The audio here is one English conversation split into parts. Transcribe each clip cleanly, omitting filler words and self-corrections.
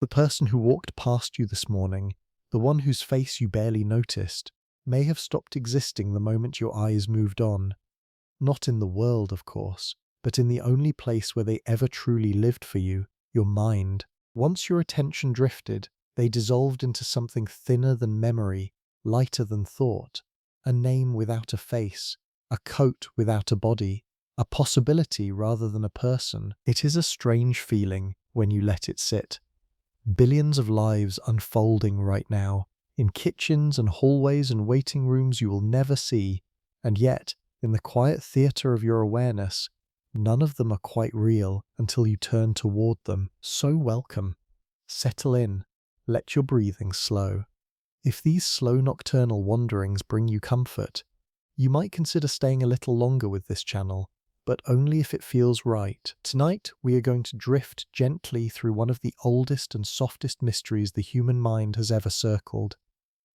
The person who walked past you this morning, the one whose face you barely noticed, may have stopped existing the moment your eyes moved on. Not in the world, of course, but in the only place where they ever truly lived for you, your mind. Once your attention drifted, they dissolved into something thinner than memory, lighter than thought, a name without a face, a coat without a body, a possibility rather than a person. It is a strange feeling when you let it sit. Billions of lives unfolding right now, in kitchens and hallways and waiting rooms you will never see, and yet, in the quiet theatre of your awareness, none of them are quite real until you turn toward them. So welcome. Settle in. Let your breathing slow. If these slow nocturnal wanderings bring you comfort, you might consider staying a little longer with this channel, but only if it feels right. Tonight, we are going to drift gently through one of the oldest and softest mysteries the human mind has ever circled.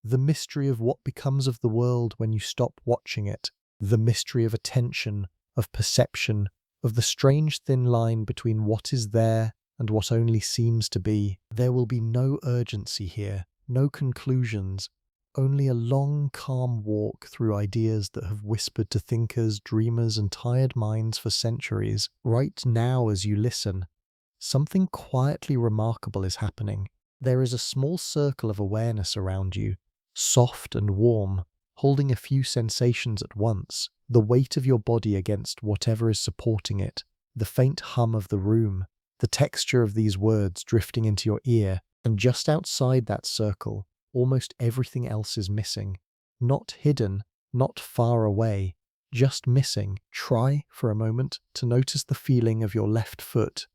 The mystery of what becomes of the world when you stop watching it. The mystery of attention, of perception, of the strange thin line between what is there and what only seems to be. There will be no urgency here, no conclusions, only a long, calm walk through ideas that have whispered to thinkers, dreamers, and tired minds for centuries. Right now, as you listen, something quietly remarkable is happening. There is a small circle of awareness around you, soft and warm, holding a few sensations at once, the weight of your body against whatever is supporting it, the faint hum of the room, the texture of these words drifting into your ear, and just outside that circle, almost everything else is missing. Not hidden, not far away, just missing. Try, for a moment, to notice the feeling of your left foot.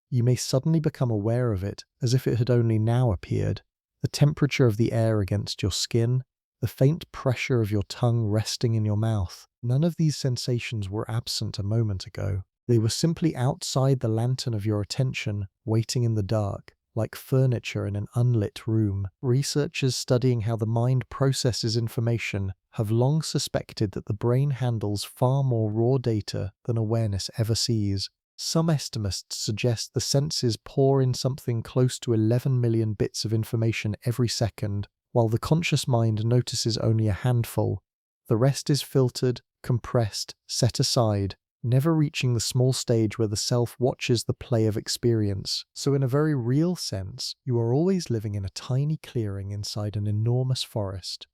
You may suddenly become aware of it as if it had only now appeared. The temperature of the air against your skin, the faint pressure of your tongue resting in your mouth. None of these sensations were absent a moment ago. They were simply outside the lantern of your attention, waiting in the dark, like furniture in an unlit room. Researchers studying how the mind processes information have long suspected that the brain handles far more raw data than awareness ever sees. Some estimates suggest the senses pour in something close to 11 million bits of information every second, while the conscious mind notices only a handful. The rest is filtered, compressed, set aside, never reaching the small stage where the self watches the play of experience. So in a very real sense, you are always living in a tiny clearing inside an enormous forest.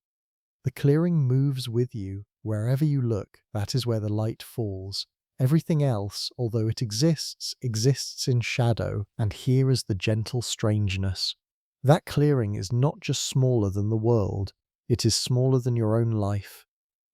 The clearing moves with you. Wherever you look, that is where the light falls. Everything else, although it exists, exists in shadow, and here is the gentle strangeness. That clearing is not just smaller than the world, it is smaller than your own life.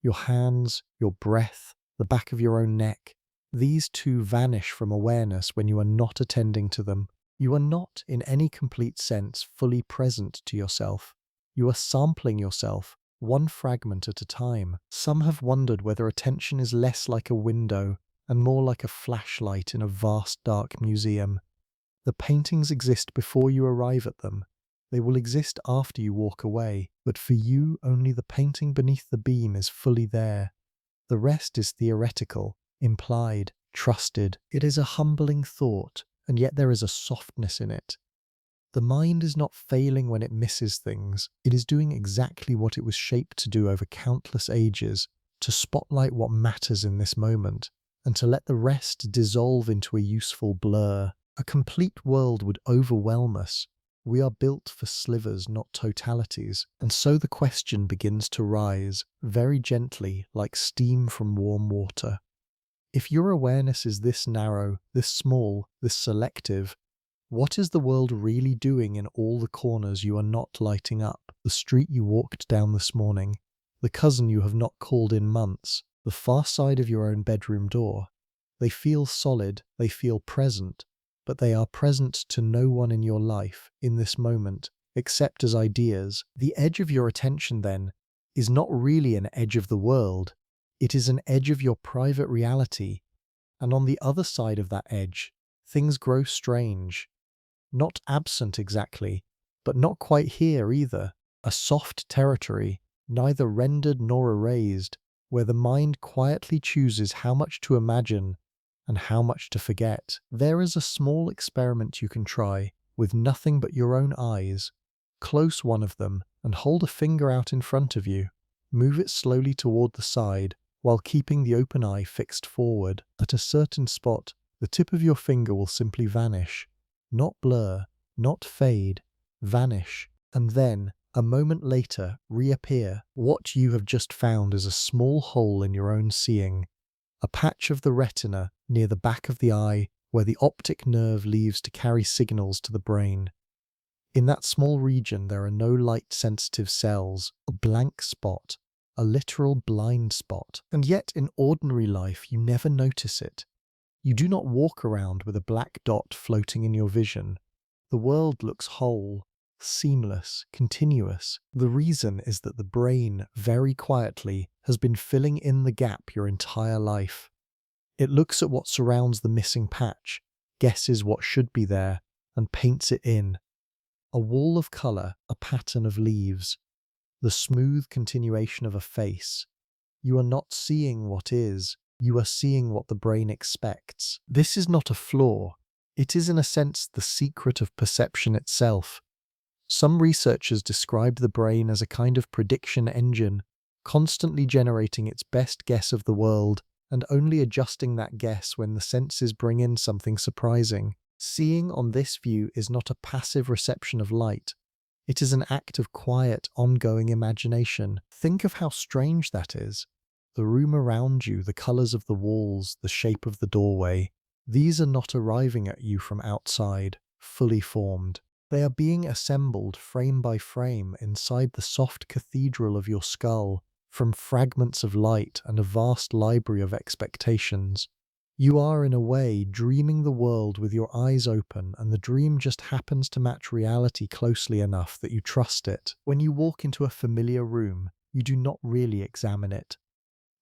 Your hands, your breath, the back of your own neck. These two vanish from awareness when you are not attending to them. You are not, in any complete sense, fully present to yourself. You are sampling yourself, one fragment at a time. Some have wondered whether attention is less like a window and more like a flashlight in a vast dark museum. The paintings exist before you arrive at them. They will exist after you walk away, but for you only the painting beneath the beam is fully there. The rest is theoretical, implied, trusted. It is a humbling thought, and yet there is a softness in it. The mind is not failing when it misses things. It is doing exactly what it was shaped to do over countless ages, to spotlight what matters in this moment, and to let the rest dissolve into a useful blur. A complete world would overwhelm us. We are built for slivers, not totalities, and so the question begins to rise, very gently, like steam from warm water. If your awareness is this narrow, this small, this selective, what is the world really doing in all the corners you are not lighting up? The street you walked down this morning, the cousin you have not called in months, the far side of your own bedroom door. They feel solid, they feel present, but they are present to no one in your life, in this moment, except as ideas. The edge of your attention, then, is not really an edge of the world. It is an edge of your private reality. And on the other side of that edge, things grow strange. Not absent exactly, but not quite here either. A soft territory, neither rendered nor erased, where the mind quietly chooses how much to imagine and how much to forget. There is a small experiment you can try. with nothing but your own eyes. Close one of them and hold a finger out in front of you. Move it slowly toward the side while keeping the open eye fixed forward. At a certain spot, the tip of your finger will simply vanish. Not blur, not fade, vanish, and then, a moment later, reappear. What you have just found is a small hole in your own seeing, a patch of the retina near the back of the eye where the optic nerve leaves to carry signals to the brain. In that small region there are no light-sensitive cells, a blank spot, a literal blind spot. And yet in ordinary life you never notice it. You do not walk around with a black dot floating in your vision. The world looks whole, seamless, continuous. The reason is that the brain, very quietly, has been filling in the gap your entire life. It looks at what surrounds the missing patch, guesses what should be there, and paints it in. A wall of colour, a pattern of leaves, the smooth continuation of a face. You are not seeing what is, you are seeing what the brain expects. This is not a flaw. It is in a sense the secret of perception itself. Some researchers describe the brain as a kind of prediction engine, constantly generating its best guess of the world and only adjusting that guess when the senses bring in something surprising. Seeing on this view is not a passive reception of light. It is an act of quiet, ongoing imagination. Think of how strange that is. The room around you, the colours of the walls, the shape of the doorway, these are not arriving at you from outside, fully formed. They are being assembled frame by frame inside the soft cathedral of your skull, from fragments of light and a vast library of expectations. You are, in a way, dreaming the world with your eyes open, and the dream just happens to match reality closely enough that you trust it. When you walk into a familiar room, you do not really examine it.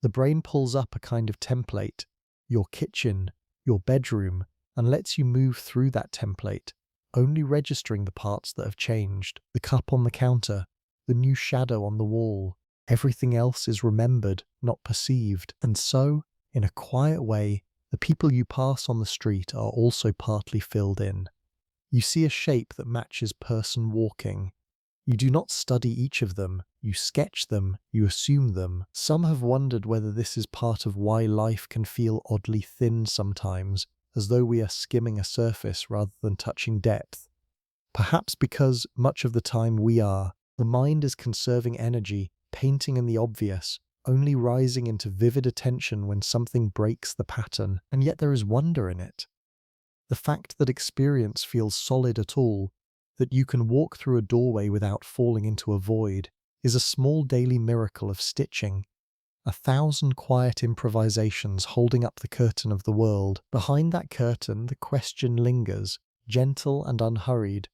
The brain pulls up a kind of template, your kitchen, your bedroom, and lets you move through that template, only registering the parts that have changed, the cup on the counter, the new shadow on the wall. Everything else is remembered, not perceived. And so, in a quiet way, the people you pass on the street are also partly filled in. You see a shape that matches person walking. You do not study each of them, you sketch them, you assume them. Some have wondered whether this is part of why life can feel oddly thin sometimes, as though we are skimming a surface rather than touching depth. Perhaps because, much of the time we are, the mind is conserving energy, painting in the obvious, only rising into vivid attention when something breaks the pattern, and yet there is wonder in it. The fact that experience feels solid at all, that you can walk through a doorway without falling into a void, is a small daily miracle of stitching. 1,000 quiet improvisations holding up the curtain of the world. Behind that curtain, the question lingers, gentle and unhurried.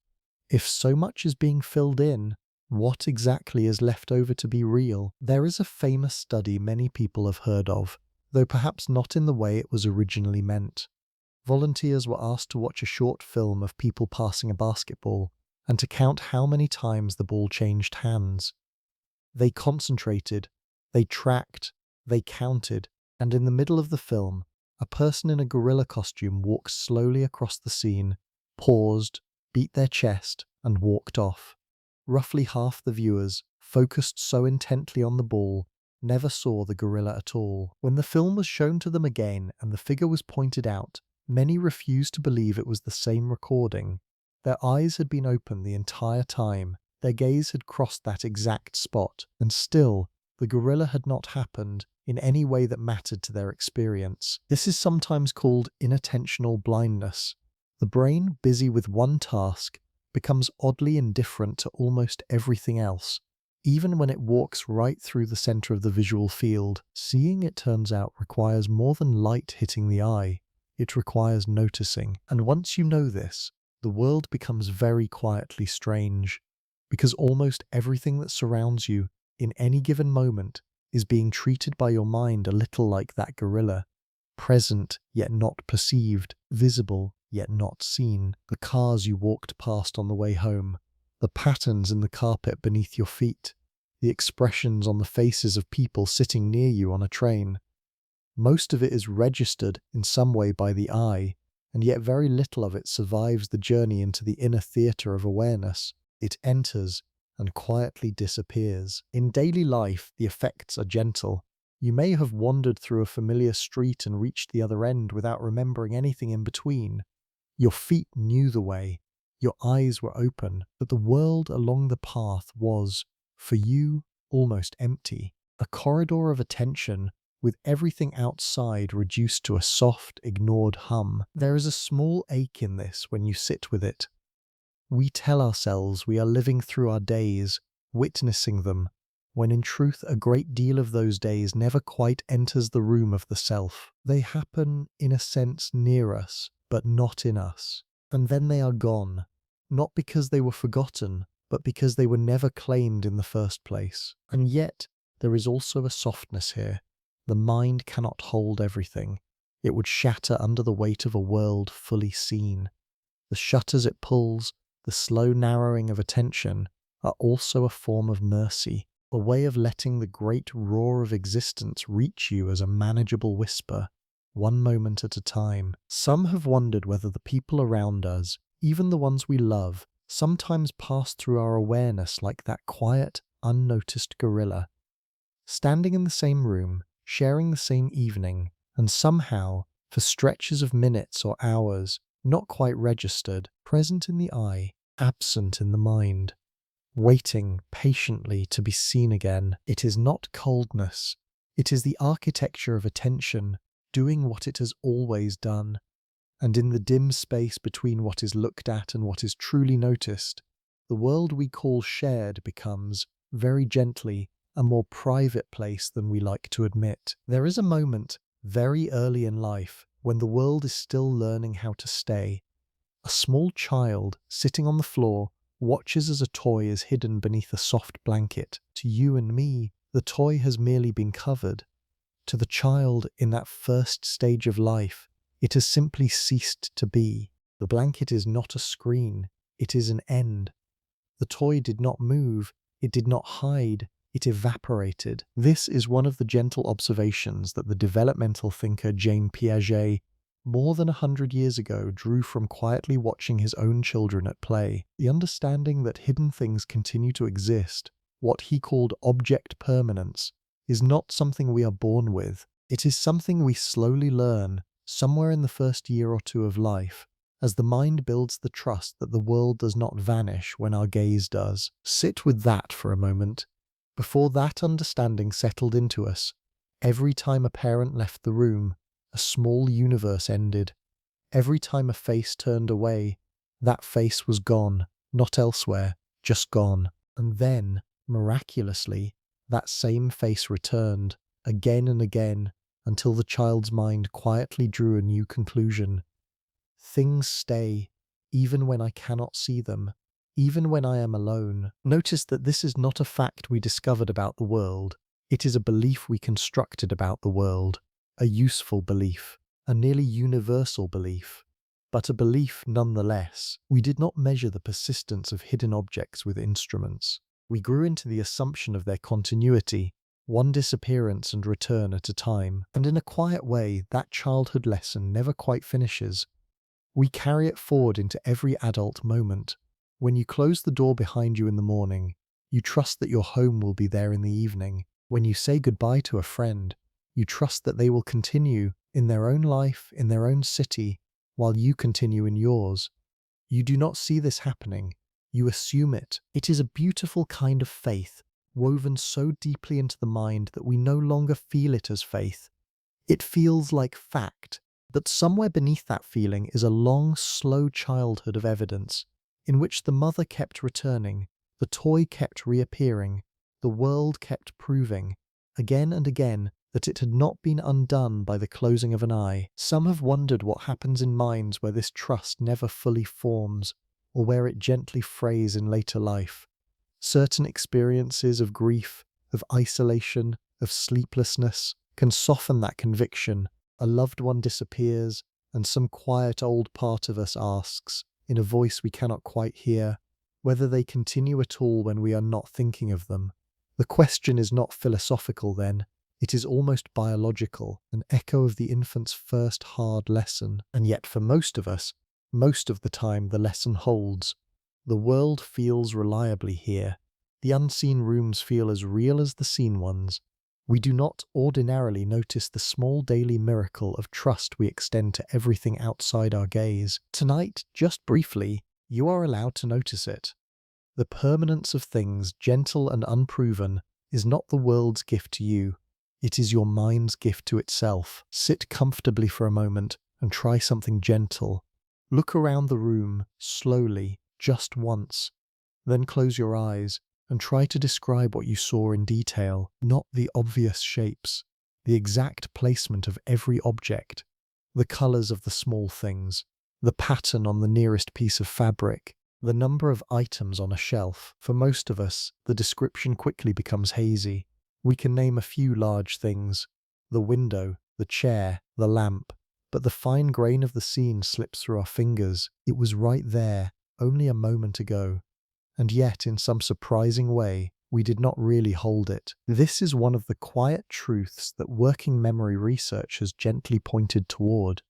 If so much is being filled in, what exactly is left over to be real? There is a famous study many people have heard of, though perhaps not in the way it was originally meant. Volunteers were asked to watch a short film of people passing a basketball and to count how many times the ball changed hands. They concentrated, they tracked, they counted, and in the middle of the film, a person in a gorilla costume walked slowly across the scene, paused, beat their chest, and walked off. Roughly half the viewers, focused so intently on the ball, never saw the gorilla at all. When the film was shown to them again and the figure was pointed out, many refused to believe it was the same recording. Their eyes had been open the entire time, their gaze had crossed that exact spot, and still, the gorilla had not happened in any way that mattered to their experience. This is sometimes called inattentional blindness. The brain, busy with one task, becomes oddly indifferent to almost everything else, even when it walks right through the center of the visual field. Seeing, it turns out, requires more than light hitting the eye. It requires noticing. And once you know this, the world becomes very quietly strange, because almost everything that surrounds you in any given moment is being treated by your mind a little like that gorilla, present yet not perceived, visible yet not seen. The cars you walked past on the way home, the patterns in the carpet beneath your feet, the expressions on the faces of people sitting near you on a train. Most of it is registered in some way by the eye, and yet very little of it survives the journey into the inner theatre of awareness. It enters and quietly disappears. In daily life, the effects are gentle. You may have wandered through a familiar street and reached the other end without remembering anything in between. Your feet knew the way, your eyes were open, but the world along the path was, for you, almost empty. A corridor of attention, with everything outside reduced to a soft, ignored hum. There is a small ache in this when you sit with it. We tell ourselves we are living through our days, witnessing them, when in truth a great deal of those days never quite enters the room of the self. They happen, in a sense, near us, but not in us. And then they are gone, not because they were forgotten, but because they were never claimed in the first place. And yet, there is also a softness here. The mind cannot hold everything. It would shatter under the weight of a world fully seen. The shutters it pulls, the slow narrowing of attention, are also a form of mercy, a way of letting the great roar of existence reach you as a manageable whisper, one moment at a time. Some have wondered whether the people around us, even the ones we love, sometimes pass through our awareness like that quiet, unnoticed gorilla, standing in the same room, sharing the same evening, and somehow, for stretches of minutes or hours, not quite registered, present in the eye, absent in the mind, waiting patiently to be seen again. It is not coldness. It is the architecture of attention, doing what it has always done. And in the dim space between what is looked at and what is truly noticed, the world we call shared becomes, very gently, a more private place than we like to admit. There is a moment, very early in life, when the world is still learning how to stay. A small child, sitting on the floor, watches as a toy is hidden beneath a soft blanket. To you and me, the toy has merely been covered. To the child in that first stage of life, it has simply ceased to be. The blanket is not a screen, it is an end. The toy did not move, it did not hide, it evaporated. This is one of the gentle observations that the developmental thinker Jean Piaget, more than 100 years ago, drew from quietly watching his own children at play. The understanding that hidden things continue to exist, what he called object permanence, is not something we are born with. It is something we slowly learn, somewhere in the first year or two of life, as the mind builds the trust that the world does not vanish when our gaze does. Sit with that for a moment. Before that understanding settled into us, every time a parent left the room, a small universe ended. Every time a face turned away, that face was gone, not elsewhere, just gone. And then, miraculously, that same face returned, again and again, until the child's mind quietly drew a new conclusion. Things stay, even when I cannot see them, even when I am alone. Notice that this is not a fact we discovered about the world. It is a belief we constructed about the world, a useful belief, a nearly universal belief, but a belief nonetheless. We did not measure the persistence of hidden objects with instruments. We grew into the assumption of their continuity, one disappearance and return at a time. And in a quiet way, that childhood lesson never quite finishes. We carry it forward into every adult moment. When you close the door behind you in the morning, you trust that your home will be there in the evening. When you say goodbye to a friend, you trust that they will continue in their own life, in their own city, while you continue in yours. You do not see this happening. You assume it. It is a beautiful kind of faith, woven so deeply into the mind that we no longer feel it as faith. It feels like fact. But somewhere beneath that feeling is a long, slow childhood of evidence, in which the mother kept returning, the toy kept reappearing, the world kept proving, again and again, that it had not been undone by the closing of an eye. Some have wondered what happens in minds where this trust never fully forms, or where it gently frays in later life. Certain experiences of grief, of isolation, of sleeplessness, can soften that conviction. A loved one disappears, and some quiet old part of us asks, in a voice we cannot quite hear, whether they continue at all when we are not thinking of them. The question is not philosophical then, It is almost biological, an echo of the infant's first hard lesson. And yet for most of us, most of the time the lesson holds. The world feels reliably here. The unseen rooms feel as real as the seen ones. We do not ordinarily notice the small daily miracle of trust we extend to everything outside our gaze. Tonight, just briefly, you are allowed to notice it. The permanence of things, gentle and unproven, is not the world's gift to you. It is your mind's gift to itself. Sit comfortably for a moment and try something gentle. Look around the room, slowly, just once. Then close your eyes and try to describe what you saw in detail, not the obvious shapes, the exact placement of every object, the colors of the small things, the pattern on the nearest piece of fabric, the number of items on a shelf. For most of us, the description quickly becomes hazy. We can name a few large things, the window, the chair, the lamp, but the fine grain of the scene slips through our fingers. It was right there, only a moment ago. And yet, in some surprising way, we did not really hold it. This is one of the quiet truths that working memory research has gently pointed toward.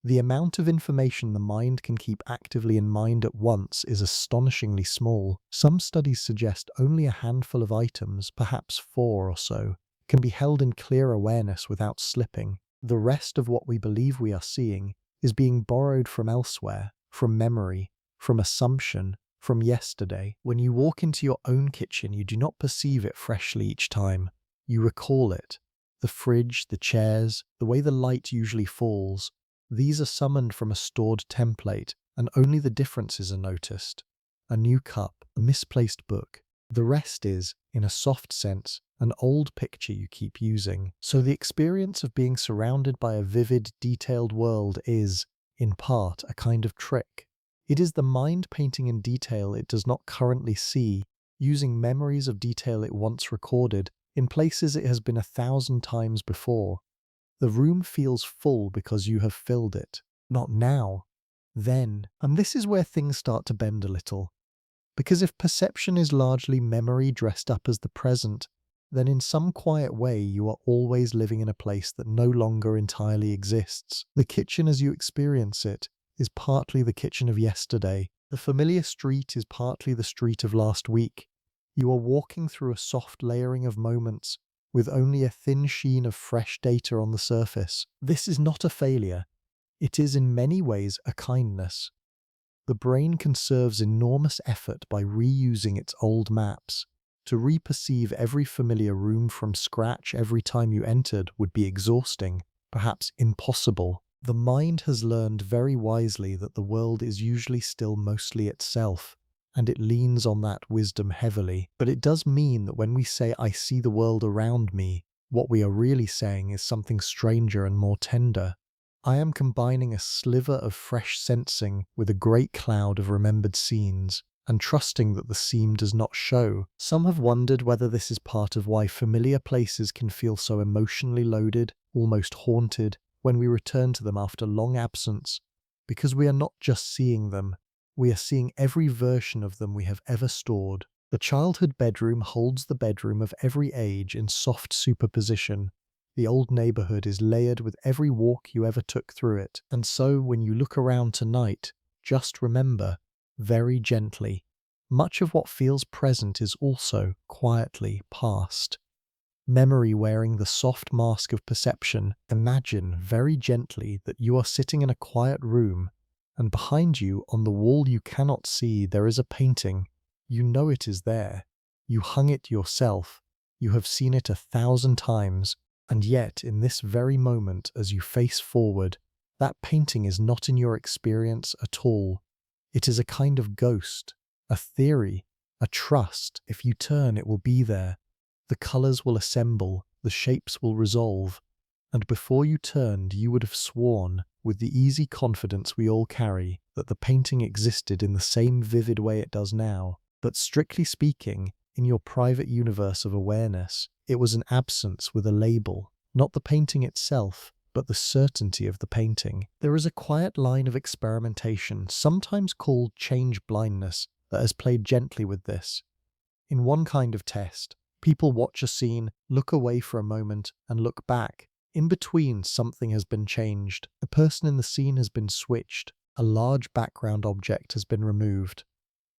The amount of information the mind can keep actively in mind at once is astonishingly small. Some studies suggest only a handful of items, perhaps 4 or so, can be held in clear awareness without slipping. The rest of what we believe we are seeing is being borrowed from elsewhere, from memory, from assumption, from yesterday. When you walk into your own kitchen, you do not perceive it freshly each time. You recall it. The fridge, the chairs, the way the light usually falls. These are summoned from a stored template, and only the differences are noticed. A new cup, a misplaced book. The rest is, in a soft sense, an old picture you keep using. So the experience of being surrounded by a vivid, detailed world is, in part, a kind of trick. It is the mind painting in detail it does not currently see, using memories of detail it once recorded, in places it has been 1,000 times before. The room feels full because you have filled it. Not now. Then. And this is where things start to bend a little. Because if perception is largely memory dressed up as the present, then in some quiet way you are always living in a place that no longer entirely exists. The kitchen as you experience it is partly the kitchen of yesterday. The familiar street is partly the street of last week. You are walking through a soft layering of moments, with only a thin sheen of fresh data on the surface. This is not a failure. It is in many ways a kindness. The brain conserves enormous effort by reusing its old maps. To reperceive every familiar room from scratch every time you entered would be exhausting, perhaps impossible. The mind has learned very wisely that the world is usually still mostly itself, and it leans on that wisdom heavily. But it does mean that when we say, "I see the world around me," what we are really saying is something stranger and more tender. I am combining a sliver of fresh sensing with a great cloud of remembered scenes, and trusting that the seam does not show. Some have wondered whether this is part of why familiar places can feel so emotionally loaded, almost haunted, when we return to them after long absence, because we are not just seeing them, we are seeing every version of them we have ever stored. The childhood bedroom holds the bedroom of every age in soft superposition. The old neighborhood is layered with every walk you ever took through it. And so, when you look around tonight, just remember, very gently, much of what feels present is also, quietly, past. Memory wearing the soft mask of perception. Imagine, very gently, that you are sitting in a quiet room, and behind you, on the wall you cannot see, there is a painting. You know it is there. You hung it yourself. You have seen it 1,000 times. And yet, in this very moment, as you face forward, that painting is not in your experience at all. It is a kind of ghost, a theory, a trust. If you turn, it will be there. The colors will assemble, the shapes will resolve. And before you turned, you would have sworn, with the easy confidence we all carry, that the painting existed in the same vivid way it does now. But strictly speaking, in your private universe of awareness, it was an absence with a label, not the painting itself, but the certainty of the painting. There is a quiet line of experimentation, sometimes called change blindness, that has played gently with this. In one kind of test, People watch a scene, look away for a moment, and look back. In between, something has been changed. A person in the scene has been switched. A large background object has been removed.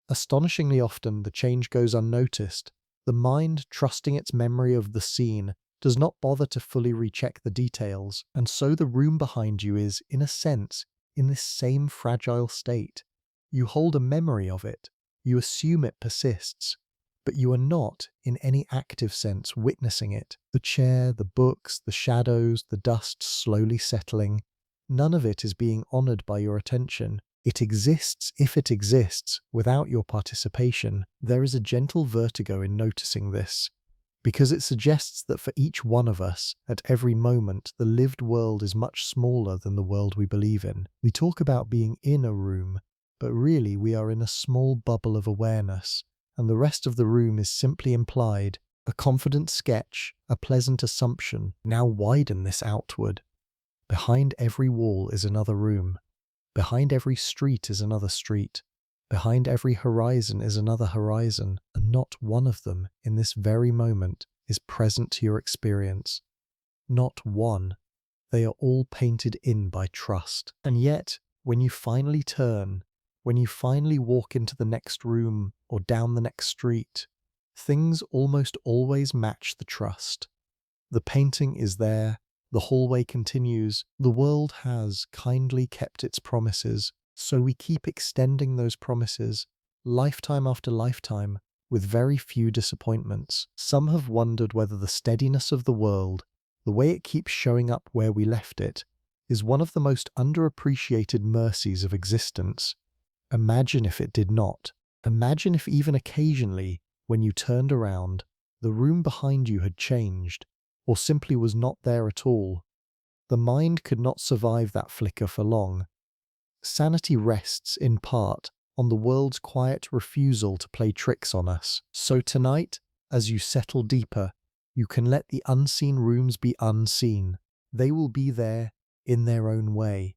Astonishingly often, the change goes unnoticed. The mind, trusting its memory of the scene, does not bother to fully recheck the details, and so the room behind you is, in a sense, in this same fragile state. You hold a memory of it, you assume it persists, but you are not, in any active sense, witnessing it. The chair, the books, the shadows, the dust slowly settling, none of it is being honoured by your attention. It exists if it exists, without your participation. There is a gentle vertigo in noticing this, because it suggests that for each one of us, at every moment, the lived world is much smaller than the world we believe in. We talk about being in a room, but really we are in a small bubble of awareness, and the rest of the room is simply implied, a confident sketch, a pleasant assumption. Now widen this outward. Behind every wall is another room. Behind every street is another street. Behind every horizon is another horizon, and not one of them, in this very moment, is present to your experience. Not one. They are all painted in by trust. And yet, when you finally turn, when you finally walk into the next room or down the next street, things almost always match the trust. The painting is there. The hallway continues. The world has kindly kept its promises, so we keep extending those promises, lifetime after lifetime, with very few disappointments. Some have wondered whether the steadiness of the world, the way it keeps showing up where we left it, is one of the most underappreciated mercies of existence. Imagine if it did not. Imagine if even occasionally, when you turned around, the room behind you had changed, or simply was not there at all. The mind could not survive that flicker for long. Sanity rests, in part, on the world's quiet refusal to play tricks on us. So tonight, as you settle deeper, you can let the unseen rooms be unseen. They will be there, in their own way.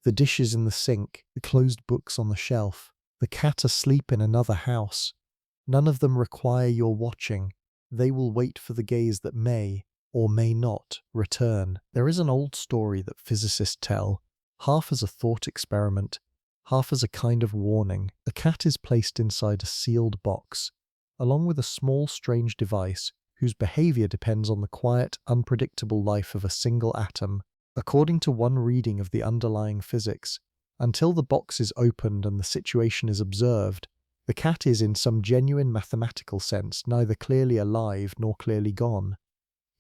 The dishes in the sink, the closed books on the shelf, the cat asleep in another house. None of them require your watching. They will wait for the gaze that may, or may not, return. There is an old story that physicists tell, half as a thought experiment, half as a kind of warning. A cat is placed inside a sealed box, along with a small strange device whose behavior depends on the quiet, unpredictable life of a single atom. According to one reading of the underlying physics, until the box is opened and the situation is observed, the cat is, in some genuine mathematical sense, neither clearly alive nor clearly gone.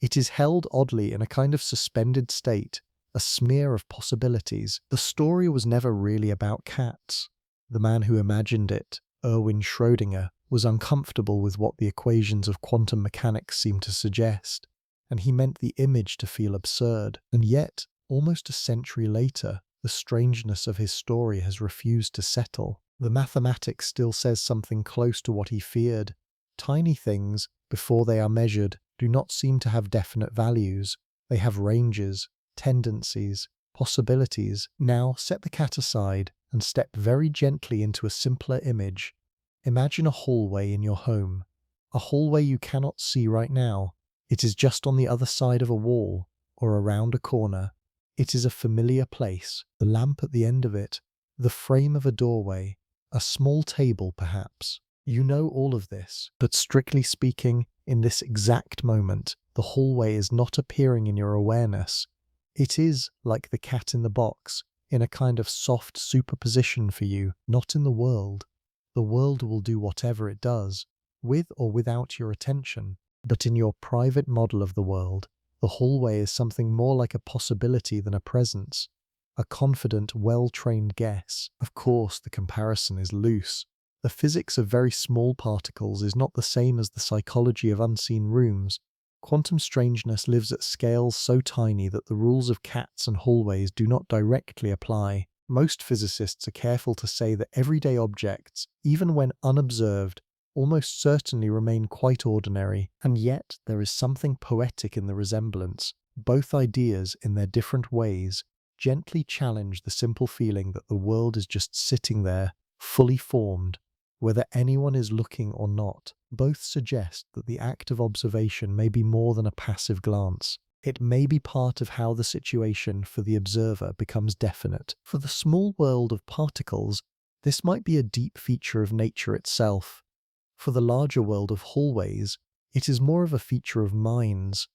It is held oddly in a kind of suspended state, a smear of possibilities. The story was never really about cats. The man who imagined it, Erwin Schrödinger, was uncomfortable with what the equations of quantum mechanics seemed to suggest, and he meant the image to feel absurd. And yet, almost a century later, the strangeness of his story has refused to settle. The mathematics still says something close to what he feared. Tiny things, before they are measured, do not seem to have definite values. They have ranges, tendencies, possibilities. Now set the cat aside and step very gently into a simpler image. Imagine a hallway in your home, a hallway you cannot see right now. It is just on the other side of a wall, or around a corner. It is a familiar place, the lamp at the end of it, the frame of a doorway, a small table perhaps. You know all of this, but strictly speaking, in this exact moment, the hallway is not appearing in your awareness. It is, like the cat in the box, in a kind of soft superposition for you, not in the world. The world will do whatever it does, with or without your attention. But in your private model of the world, the hallway is something more like a possibility than a presence, a confident, well-trained guess. Of course, the comparison is loose. The physics of very small particles is not the same as the psychology of unseen rooms. Quantum strangeness lives at scales so tiny that the rules of cats and hallways do not directly apply. Most physicists are careful to say that everyday objects, even when unobserved, almost certainly remain quite ordinary, and yet there is something poetic in the resemblance. Both ideas, in their different ways, gently challenge the simple feeling that the world is just sitting there, fully formed, whether anyone is looking or not. Both suggest that the act of observation may be more than a passive glance. It may be part of how the situation for the observer becomes definite. For the small world of particles, this might be a deep feature of nature itself. For the larger world of hallways, it is more of a feature of minds.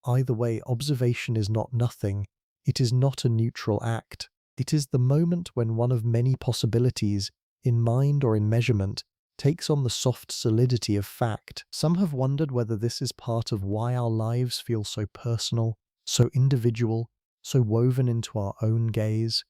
Either way, observation is not nothing. It is not a neutral act. It is the moment when one of many possibilities, in mind or in measurement, takes on the soft solidity of fact. Some have wondered whether this is part of why our lives feel so personal, so individual, so woven into our own gaze.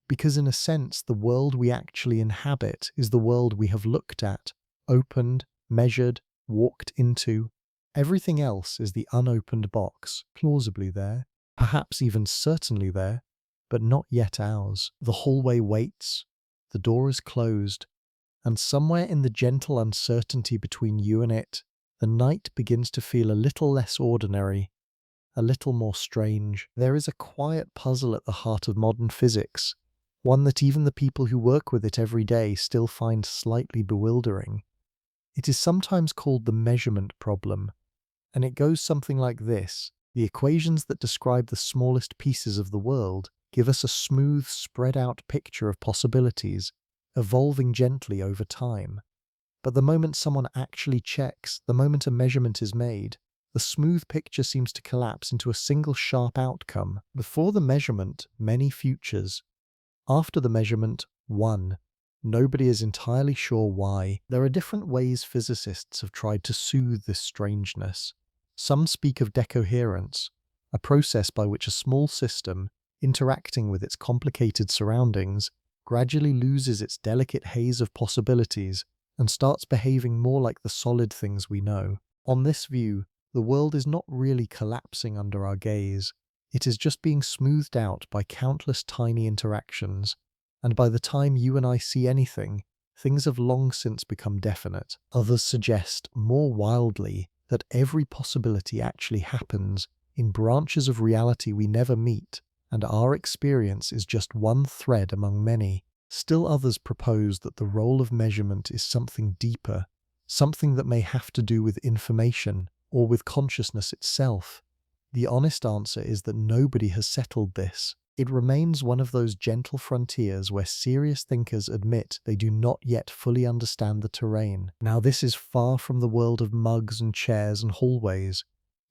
Because in a sense, the world we actually inhabit is the world we have looked at, opened, measured, walked into. Everything else is the unopened box, plausibly there, perhaps even certainly there, but not yet ours. The hallway waits, the door is closed, and somewhere in the gentle uncertainty between you and it, the night begins to feel a little less ordinary, a little more strange. There is a quiet puzzle at the heart of modern physics, one that even the people who work with it every day still find slightly bewildering. It is sometimes called the measurement problem, and it goes something like this. The equations that describe the smallest pieces of the world give us a smooth, spread-out picture of possibilities, evolving gently over time. But the moment someone actually checks, the moment a measurement is made, the smooth picture seems to collapse into a single sharp outcome. Before the measurement, many futures. After the measurement, one. Nobody is entirely sure why. There are different ways physicists have tried to soothe this strangeness. Some speak of decoherence, a process by which a small system, interacting with its complicated surroundings, gradually loses its delicate haze of possibilities and starts behaving more like the solid things we know. On this view, the world is not really collapsing under our gaze. It is just being smoothed out by countless tiny interactions, and by the time you and I see anything, things have long since become definite. Others suggest, more wildly, that every possibility actually happens in branches of reality we never meet, and our experience is just one thread among many. Still others propose that the role of measurement is something deeper, something that may have to do with information or with consciousness itself. The honest answer is that nobody has settled this. It remains one of those gentle frontiers where serious thinkers admit they do not yet fully understand the terrain. Now, this is far from the world of mugs and chairs and hallways.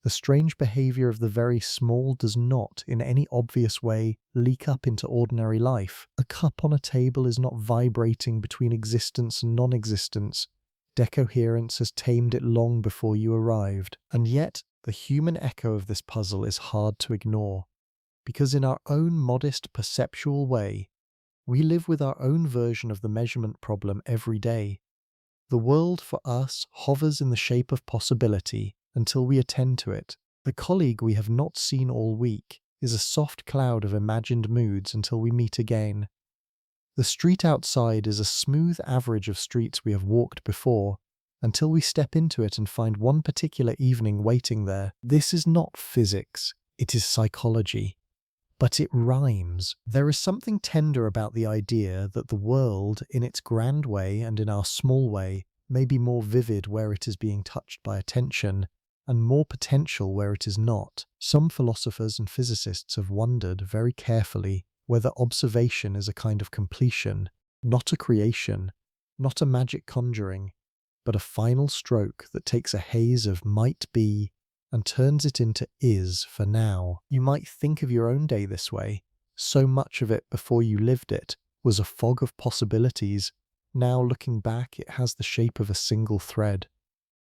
The strange behavior of the very small does not, in any obvious way, leak up into ordinary life. A cup on a table is not vibrating between existence and non-existence. Decoherence has tamed it long before you arrived. And yet, the human echo of this puzzle is hard to ignore, because in our own modest perceptual way, we live with our own version of the measurement problem every day. The world for us hovers in the shape of possibility until we attend to it. The colleague we have not seen all week is a soft cloud of imagined moods until we meet again. The street outside is a smooth average of streets we have walked before, until we step into it and find one particular evening waiting there. This is not physics, it is psychology. But it rhymes. There is something tender about the idea that the world, in its grand way and in our small way, may be more vivid where it is being touched by attention, and more potential where it is not. Some philosophers and physicists have wondered very carefully whether observation is a kind of completion, not a creation, not a magic conjuring, but a final stroke that takes a haze of might be and turns it into is for now. You might think of your own day this way. So much of it before you lived it was a fog of possibilities. Now looking back, it has the shape of a single thread.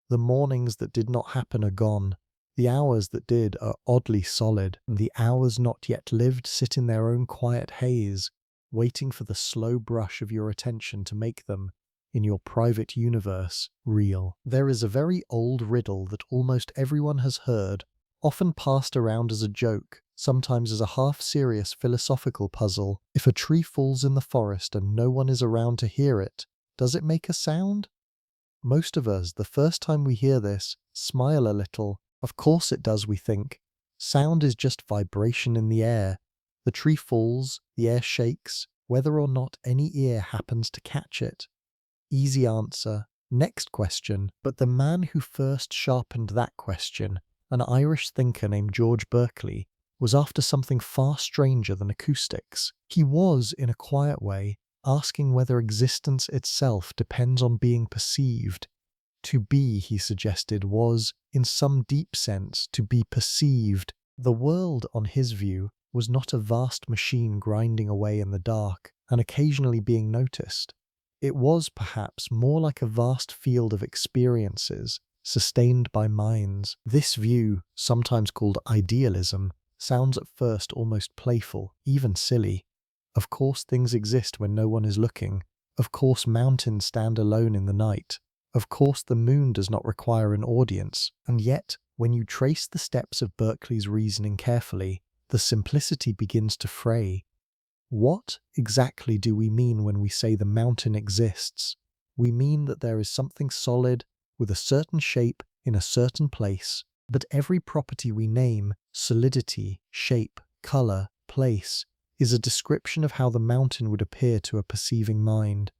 The mornings that did not happen are gone. The hours that did are oddly solid. The hours not yet lived sit in their own quiet haze, waiting for the slow brush of your attention to make them, in your private universe, real. There is a very old riddle that almost everyone has heard, often passed around as a joke, sometimes as a half-serious philosophical puzzle. If a tree falls in the forest and no one is around to hear it, does it make a sound? Most of us, the first time we hear this, smile a little. Of course it does, we think. Sound is just vibration in the air. The tree falls, the air shakes, whether or not any ear happens to catch it. Easy answer. Next question. But the man who first sharpened that question, an Irish thinker named George Berkeley, was after something far stranger than acoustics. He was, in a quiet way, asking whether existence itself depends on being perceived. To be, he suggested, was, in some deep sense, to be perceived. The world, on his view, was not a vast machine grinding away in the dark and occasionally being noticed. It was, perhaps, more like a vast field of experiences sustained by minds. This view, sometimes called idealism, sounds at first almost playful, even silly. Of course things exist when no one is looking. Of course mountains stand alone in the night. Of course the moon does not require an audience. And yet, when you trace the steps of Berkeley's reasoning carefully, the simplicity begins to fray. What exactly do we mean when we say the mountain exists? We mean that there is something solid, with a certain shape, in a certain place, but every property we name, solidity, shape, color, place, is a description of how the mountain would appear to a perceiving mind.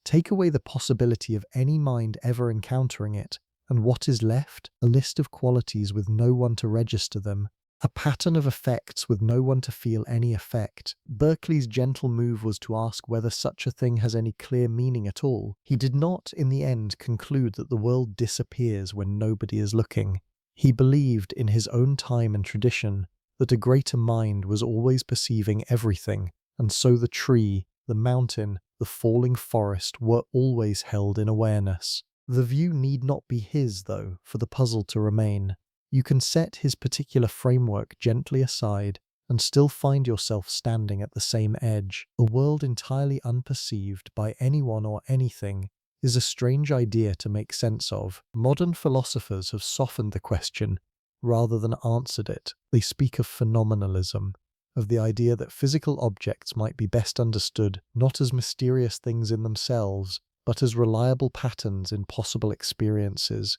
Take away the possibility of any mind ever encountering it, and what is left? A list of qualities with no one to register them. A pattern of effects with no one to feel any effect. Berkeley's gentle move was to ask whether such a thing has any clear meaning at all. He did not, in the end, conclude that the world disappears when nobody is looking. He believed, in his own time and tradition, that a greater mind was always perceiving everything, and so the tree, the mountain, the falling forest were always held in awareness. The view need not be his, though, for the puzzle to remain. You can set his particular framework gently aside and still find yourself standing at the same edge. A world entirely unperceived by anyone or anything is a strange idea to make sense of. Modern philosophers have softened the question rather than answered it. They speak of phenomenalism, of the idea that physical objects might be best understood not as mysterious things in themselves, but as reliable patterns in possible experiences.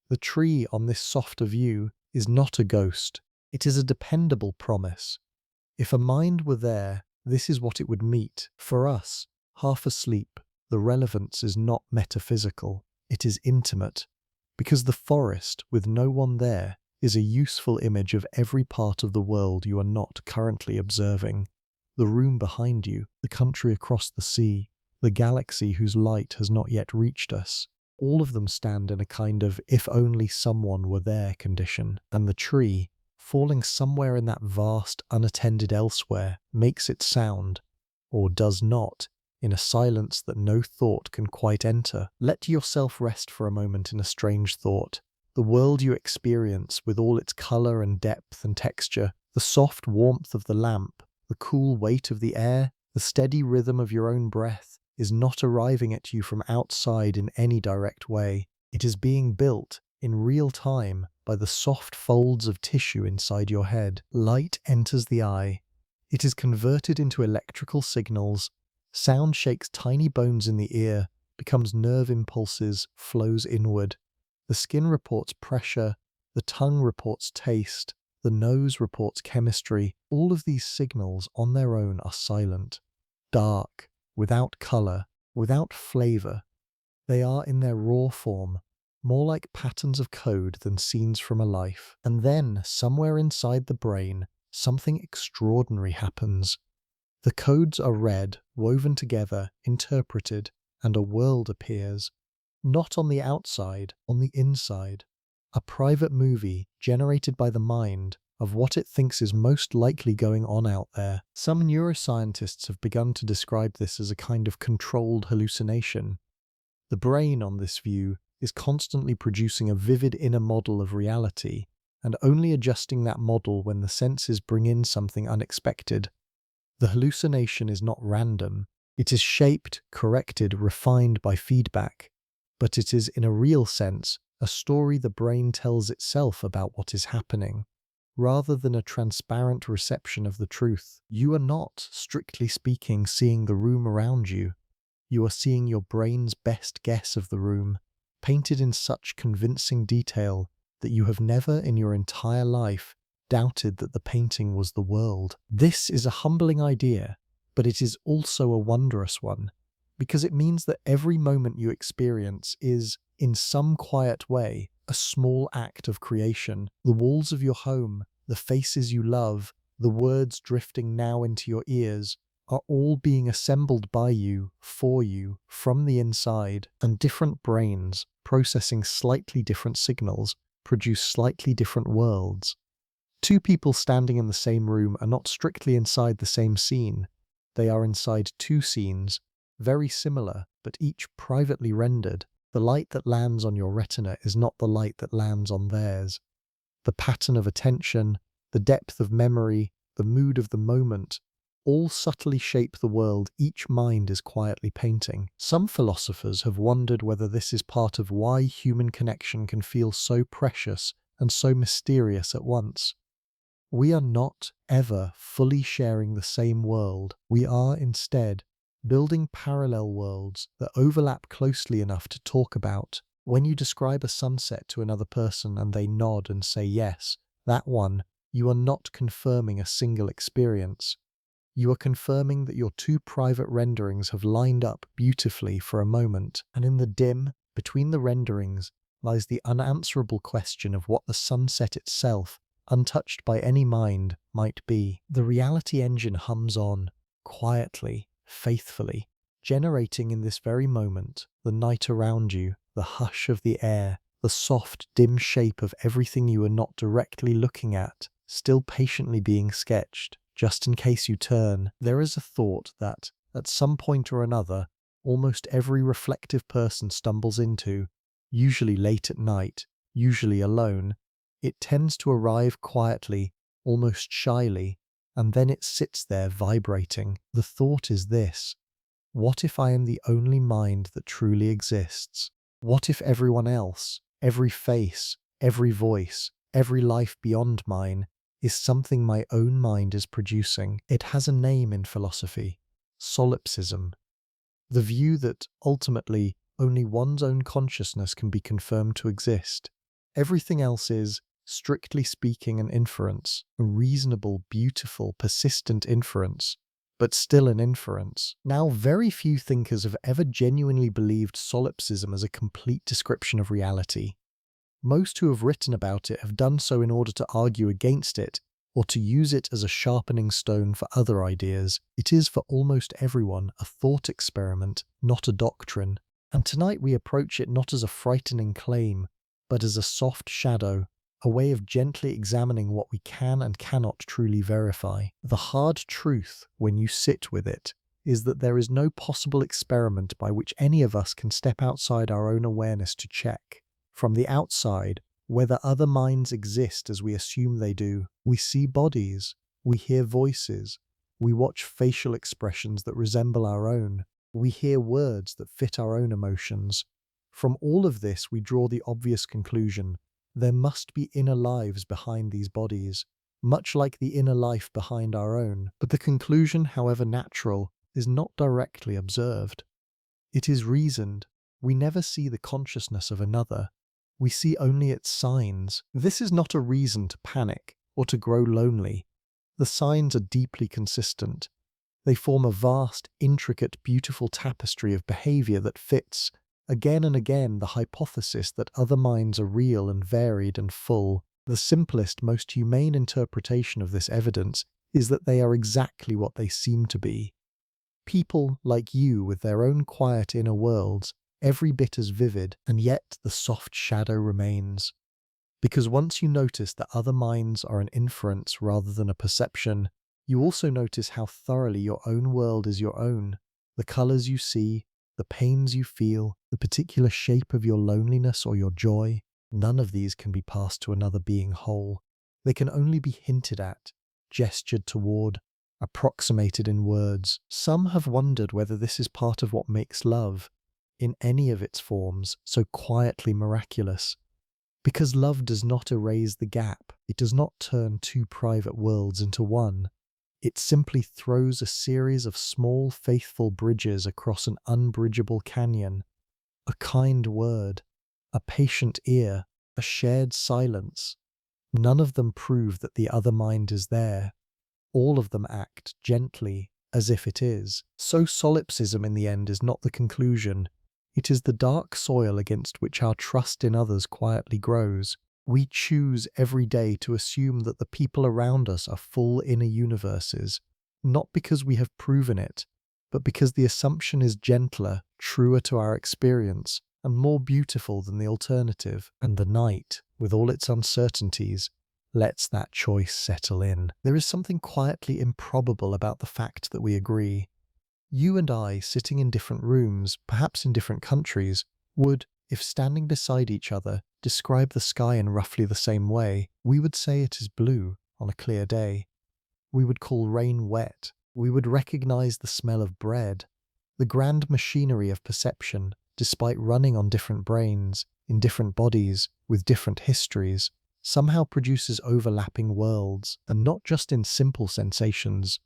The tree on this softer view is not a ghost. It is a dependable promise. If a mind were there, this is what it would meet. For us, half asleep, the relevance is not metaphysical. It is intimate. Because the forest, with no one there, is a useful image of every part of the world you are not currently observing. The room behind you, the country across the sea, the galaxy whose light has not yet reached us. All of them stand in a kind of if only someone were there condition, and the tree, falling somewhere in that vast, unattended elsewhere, makes its sound, or does not, in a silence that no thought can quite enter. Let yourself rest for a moment in a strange thought. The world you experience, with all its color and depth and texture, the soft warmth of the lamp, the cool weight of the air, the steady rhythm of your own breath, is not arriving at you from outside in any direct way. It is being built, in real time, by the soft folds of tissue inside your head. Light enters the eye. It is converted into electrical signals. Sound shakes tiny bones in the ear, becomes nerve impulses, flows inward. The skin reports pressure, the tongue reports taste, the nose reports chemistry. All of these signals on their own are silent, dark, without color, without flavor. They are in their raw form, more like patterns of code than scenes from a life. And then, somewhere inside the brain, something extraordinary happens. The codes are read, woven together, interpreted, and a world appears. Not on the outside, on the inside. A private movie, generated by the mind, of what it thinks is most likely going on out there. Some neuroscientists have begun to describe this as a kind of controlled hallucination. The brain, on this view, is constantly producing a vivid inner model of reality, and only adjusting that model when the senses bring in something unexpected. The hallucination is not random. It is shaped, corrected, refined by feedback. But it is, in a real sense, a story the brain tells itself about what is happening, rather than a transparent reception of the truth. You are not, strictly speaking, seeing the room around you. You are seeing your brain's best guess of the room, painted in such convincing detail that you have never in your entire life doubted that the painting was the world. This is a humbling idea, but it is also a wondrous one. because it means that every moment you experience is, in some quiet way, a small act of creation. The walls of your home, the faces you love, the words drifting now into your ears, are all being assembled by you, for you, from the inside, and different brains, processing slightly different signals, produce slightly different worlds. Two people standing in the same room are not strictly inside the same scene. They are inside two scenes, very similar, but each privately rendered. The light that lands on your retina is not the light that lands on theirs. The pattern of attention, the depth of memory, the mood of the moment, all subtly shape the world each mind is quietly painting. Some philosophers have wondered whether this is part of why human connection can feel so precious and so mysterious at once. We are not ever fully sharing the same world. We are instead building parallel worlds that overlap closely enough to talk about. When you describe a sunset to another person and they nod and say yes, that one, you are not confirming a single experience. You are confirming that your two private renderings have lined up beautifully for a moment, and in the dim, between the renderings, lies the unanswerable question of what the sunset itself, untouched by any mind, might be. The reality engine hums on, quietly, faithfully, generating in this very moment the night around you, the hush of the air, the soft, dim shape of everything you are not directly looking at, still patiently being sketched. Just in case you turn, there is a thought that, at some point or another, almost every reflective person stumbles into, usually late at night, usually alone. It tends to arrive quietly, almost shyly, and then it sits there vibrating. The thought is this: what if I am the only mind that truly exists? What if everyone else, every face, every voice, every life beyond mine, is something my own mind is producing? It has a name in philosophy: solipsism. The view that, ultimately, only one's own consciousness can be confirmed to exist. Everything else is, strictly speaking, an inference, a reasonable, beautiful, persistent inference, but still an inference. Now, very few thinkers have ever genuinely believed solipsism as a complete description of reality. Most who have written about it have done so in order to argue against it, or to use it as a sharpening stone for other ideas. It is for almost everyone a thought experiment, not a doctrine. And tonight we approach it not as a frightening claim, but as a soft shadow, a way of gently examining what we can and cannot truly verify. The hard truth, when you sit with it, is that there is no possible experiment by which any of us can step outside our own awareness to check, from the outside, whether other minds exist as we assume they do. We see bodies, we hear voices, we watch facial expressions that resemble our own, we hear words that fit our own emotions. From all of this we draw the obvious conclusion: there must be inner lives behind these bodies, much like the inner life behind our own. But the conclusion, however natural, is not directly observed. It is reasoned. We never see the consciousness of another. We see only its signs. This is not a reason to panic or to grow lonely. The signs are deeply consistent. They form a vast, intricate, beautiful tapestry of behavior that fits, again and again, the hypothesis that other minds are real and varied and full. The simplest, most humane interpretation of this evidence is that they are exactly what they seem to be. People like you with their own quiet inner worlds, every bit as vivid, and yet the soft shadow remains. Because once you notice that other minds are an inference rather than a perception, you also notice how thoroughly your own world is your own. The colors you see, the pains you feel, the particular shape of your loneliness or your joy, none of these can be passed to another being whole. They can only be hinted at, gestured toward, approximated in words. Some have wondered whether this is part of what makes love, in any of its forms, so quietly miraculous. Because love does not erase the gap, it does not turn two private worlds into one. It simply throws a series of small, faithful bridges across an unbridgeable canyon. A kind word, a patient ear, a shared silence. None of them prove that the other mind is there. All of them act gently, as if it is. So solipsism in the end is not the conclusion. It is the dark soil against which our trust in others quietly grows. We choose every day to assume that the people around us are full inner universes, not because we have proven it, but because the assumption is gentler, truer to our experience, and more beautiful than the alternative. And the night, with all its uncertainties, lets that choice settle in. There is something quietly improbable about the fact that we agree. You and I, sitting in different rooms, perhaps in different countries, would, if standing beside each other, describe the sky in roughly the same way. We would say it is blue on a clear day. We would call rain wet. We would recognize the smell of bread. The grand machinery of perception, despite running on different brains, in different bodies, with different histories, somehow produces overlapping worlds, and not just in simple sensations.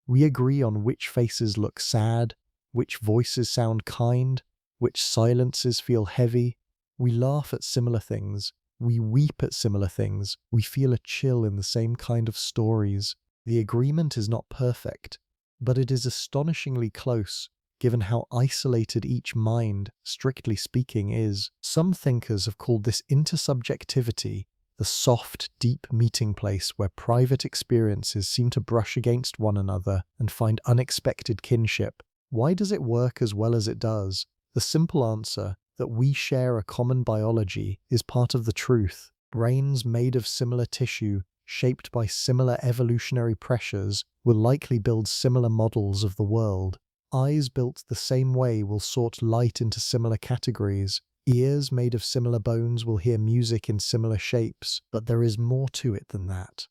We agree on which faces look sad, which voices sound kind, which silences feel heavy. We laugh at similar things. We weep at similar things. We feel a chill in the same kind of stories. The agreement is not perfect, but it is astonishingly close, given how isolated each mind, strictly speaking, is. Some thinkers have called this intersubjectivity the soft, deep meeting place where private experiences seem to brush against one another and find unexpected kinship. Why does it work as well as it does? The simple answer, that we share a common biology, is part of the truth. Brains made of similar tissue, shaped by similar evolutionary pressures, will likely build similar models of the world. Eyes built the same way will sort light into similar categories. Ears made of similar bones will hear music in similar shapes, but there is more to it than that.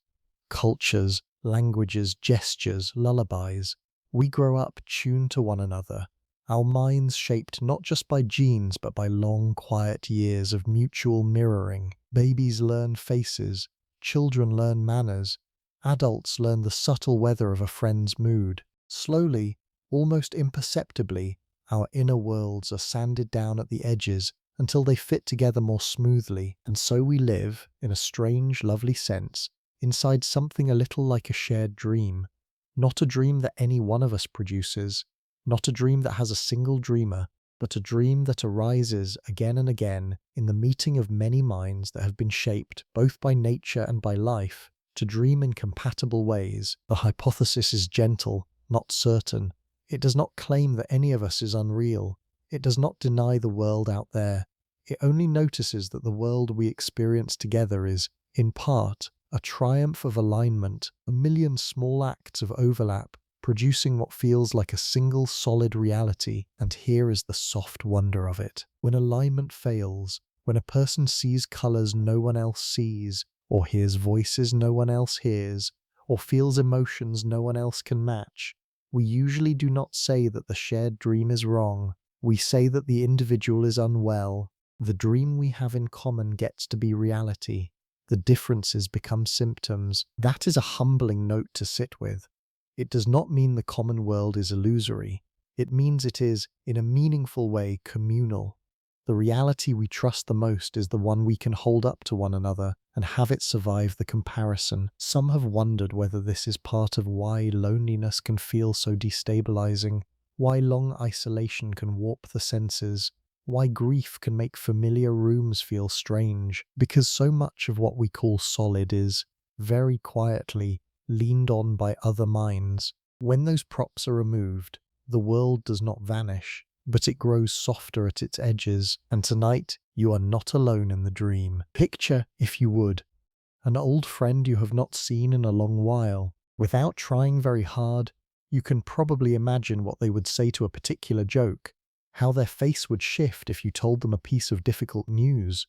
Cultures, languages, gestures, lullabies. We grow up tuned to one another, our minds shaped not just by genes but by long, quiet years of mutual mirroring. Babies learn faces, children learn manners, adults learn the subtle weather of a friend's mood. Slowly, almost imperceptibly, our inner worlds are sanded down at the edges until they fit together more smoothly, and so we live, in a strange, lovely sense, inside something a little like a shared dream. Not a dream that any one of us produces, not a dream that has a single dreamer, but a dream that arises again and again in the meeting of many minds that have been shaped, both by nature and by life, to dream in compatible ways. The hypothesis is gentle, not certain. It does not claim that any of us is unreal. It does not deny the world out there. It only notices that the world we experience together is, in part, a triumph of alignment, a million small acts of overlap, producing what feels like a single solid reality. And here is the soft wonder of it. When alignment fails, when a person sees colors no one else sees, or hears voices no one else hears, or feels emotions no one else can match, we usually do not say that the shared dream is wrong. We say that the individual is unwell. The dream we have in common gets to be reality. The differences become symptoms. That is a humbling note to sit with. It does not mean the common world is illusory. It means it is, in a meaningful way, communal. The reality we trust the most is the one we can hold up to one another and have it survive the comparison. Some have wondered whether this is part of why loneliness can feel so destabilizing, why long isolation can warp the senses, why grief can make familiar rooms feel strange, because so much of what we call solid is, very quietly, leaned on by other minds. When those props are removed, the world does not vanish, but it grows softer at its edges, and tonight you are not alone in the dream. Picture, if you would, an old friend you have not seen in a long while. Without trying very hard, you can probably imagine what they would say to a particular joke, how their face would shift if you told them a piece of difficult news,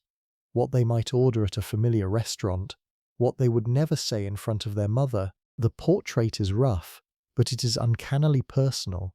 what they might order at a familiar restaurant, what they would never say in front of their mother. The portrait is rough, but it is uncannily personal.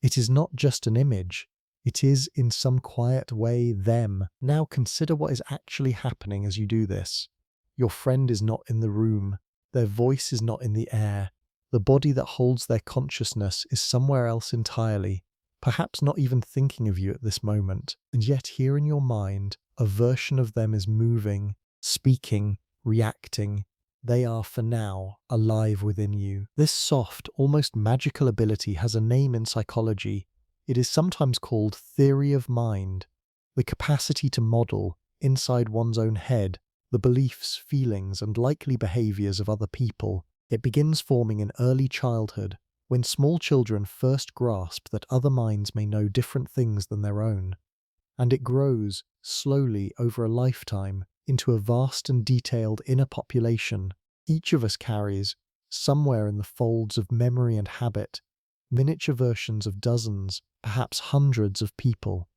It is not just an image. It is, in some quiet way, them. Now consider what is actually happening as you do this. Your friend is not in the room. Their voice is not in the air. The body that holds their consciousness is somewhere else entirely, perhaps not even thinking of you at this moment. And yet here in your mind, a version of them is moving, speaking, reacting. They are, for now, alive within you. This soft, almost magical ability has a name in psychology. It is sometimes called theory of mind, the capacity to model, inside one's own head, the beliefs, feelings, and likely behaviors of other people. It begins forming in early childhood, when small children first grasp that other minds may know different things than their own. And it grows, slowly over a lifetime, into a vast and detailed inner population. Each of us carries, somewhere in the folds of memory and habit, miniature versions of dozens, perhaps hundreds of people.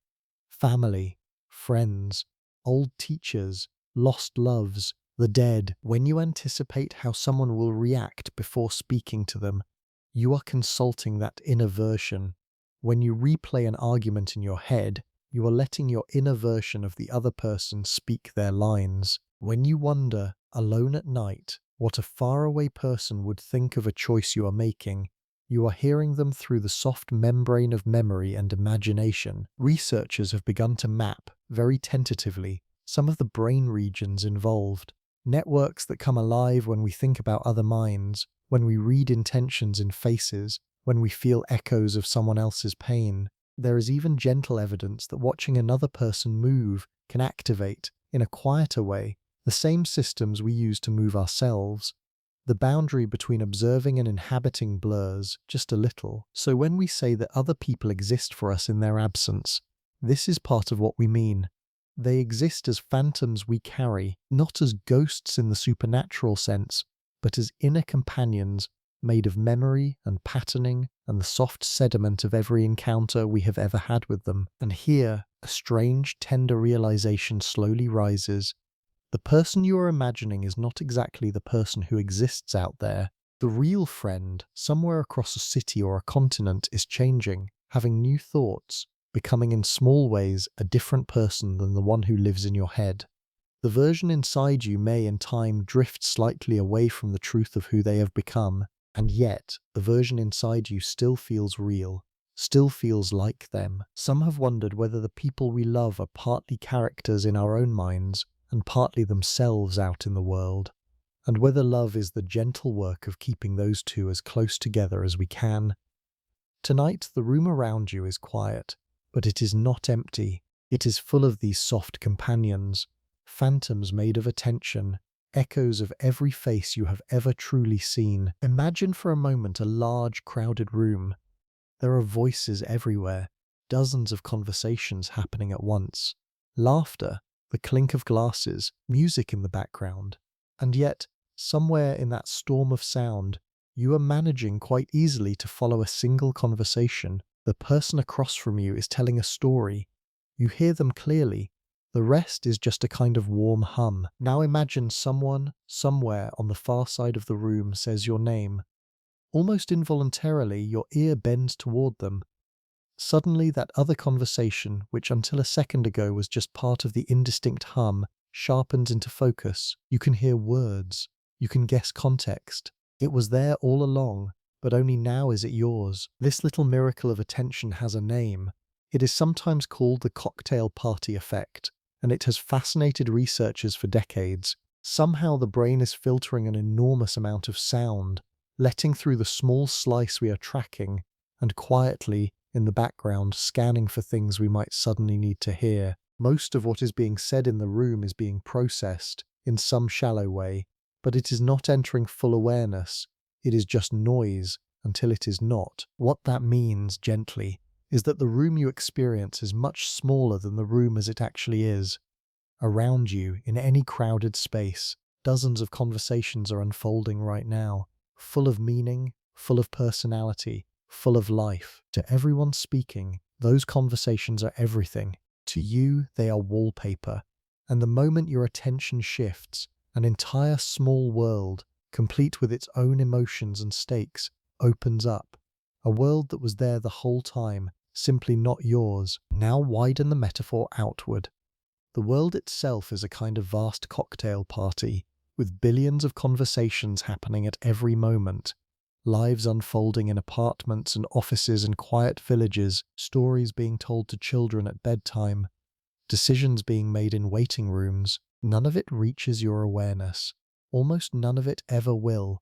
Family, friends, old teachers, lost loves, the dead. When you anticipate how someone will react before speaking to them, you are consulting that inner version. When you replay an argument in your head, you are letting your inner version of the other person speak their lines. When you wonder, alone at night, what a faraway person would think of a choice you are making, you are hearing them through the soft membrane of memory and imagination. Researchers have begun to map, very tentatively, some of the brain regions involved. Networks that come alive when we think about other minds, when we read intentions in faces, when we feel echoes of someone else's pain. There is even gentle evidence that watching another person move can activate, in a quieter way, the same systems we use to move ourselves. The boundary between observing and inhabiting blurs just a little. So when we say that other people exist for us in their absence, this is part of what we mean. They exist as phantoms we carry, not as ghosts in the supernatural sense, but as inner companions made of memory and patterning and the soft sediment of every encounter we have ever had with them. And here, a strange, tender realization slowly rises. The person you are imagining is not exactly the person who exists out there. The real friend, somewhere across a city or a continent, is changing, having new thoughts, becoming in small ways a different person than the one who lives in your head. The version inside you may in time drift slightly away from the truth of who they have become, and yet the version inside you still feels real, still feels like them. Some have wondered whether the people we love are partly characters in our own minds and partly themselves out in the world, and whether love is the gentle work of keeping those two as close together as we can. Tonight the room around you is quiet, but it is not empty. It is full of these soft companions, phantoms made of attention, echoes of every face you have ever truly seen. Imagine for a moment a large, crowded room. There are voices everywhere, dozens of conversations happening at once. Laughter, the clink of glasses, music in the background. And yet, somewhere in that storm of sound, you are managing quite easily to follow a single conversation. The person across from you is telling a story. You hear them clearly. The rest is just a kind of warm hum. Now imagine someone, somewhere on the far side of the room says your name. Almost involuntarily, your ear bends toward them. Suddenly, that other conversation, which until a second ago was just part of the indistinct hum, sharpens into focus. You can hear words. You can guess context. It was there all along, but only now is it yours. This little miracle of attention has a name. It is sometimes called the cocktail party effect, and it has fascinated researchers for decades. Somehow the brain is filtering an enormous amount of sound, letting through the small slice we are tracking, and quietly, in the background, scanning for things we might suddenly need to hear. Most of what is being said in the room is being processed, in some shallow way, but it is not entering full awareness. It is just noise, until it is not. What that means, gently, is that the room you experience is much smaller than the room as it actually is. Around you, in any crowded space, dozens of conversations are unfolding right now, full of meaning, full of personality, full of life. To everyone speaking, those conversations are everything. To you, they are wallpaper. And the moment your attention shifts, an entire small world, complete with its own emotions and stakes, opens up. A world that was there the whole time, simply not yours. Now widen the metaphor outward. The world itself is a kind of vast cocktail party, with billions of conversations happening at every moment. Lives unfolding in apartments and offices and quiet villages, stories being told to children at bedtime, decisions being made in waiting rooms. None of it reaches your awareness. Almost none of it ever will.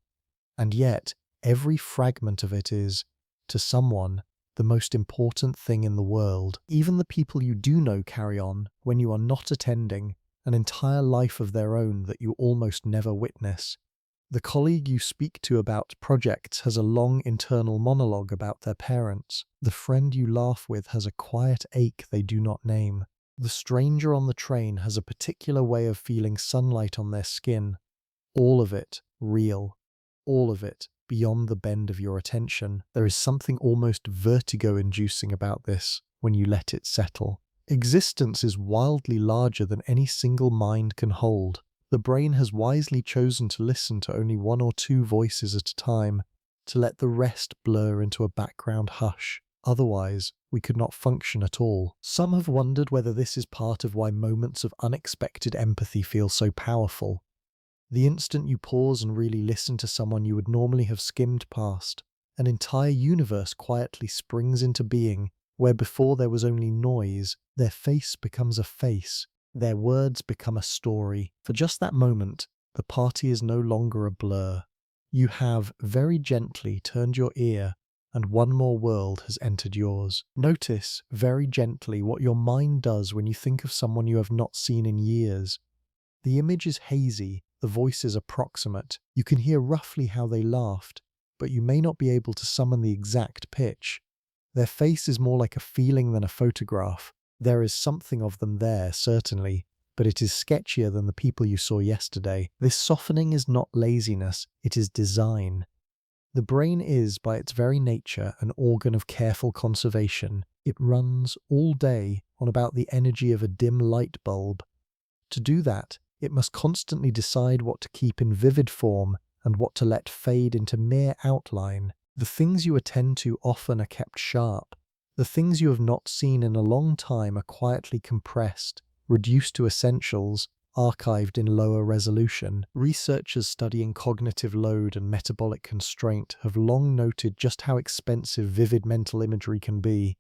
And yet, every fragment of it is, to someone, the most important thing in the world. Even the people you do know carry on, when you are not attending, an entire life of their own that you almost never witness. The colleague you speak to about projects has a long internal monologue about their parents. The friend you laugh with has a quiet ache they do not name. The stranger on the train has a particular way of feeling sunlight on their skin. All of it real. All of it beyond the bend of your attention. There is something almost vertigo-inducing about this when you let it settle. Existence is wildly larger than any single mind can hold. The brain has wisely chosen to listen to only one or two voices at a time, to let the rest blur into a background hush. Otherwise, we could not function at all. Some have wondered whether this is part of why moments of unexpected empathy feel so powerful. The instant you pause and really listen to someone you would normally have skimmed past, an entire universe quietly springs into being, where before there was only noise. Their face becomes a face. Their words become a story. For just that moment, the party is no longer a blur. You have very gently turned your ear, and one more world has entered yours. Notice very gently what your mind does when you think of someone you have not seen in years. The image is hazy, the voice is approximate. You can hear roughly how they laughed, but you may not be able to summon the exact pitch. Their face is more like a feeling than a photograph. There is something of them there, certainly, but it is sketchier than the people you saw yesterday. This softening is not laziness, it is design. The brain is, by its very nature, an organ of careful conservation. It runs all day on about the energy of a dim light bulb. To do that, it must constantly decide what to keep in vivid form and what to let fade into mere outline. The things you attend to often are kept sharp. The things you have not seen in a long time are quietly compressed, reduced to essentials, archived in lower resolution. Researchers studying cognitive load and metabolic constraint have long noted just how expensive vivid mental imagery can be.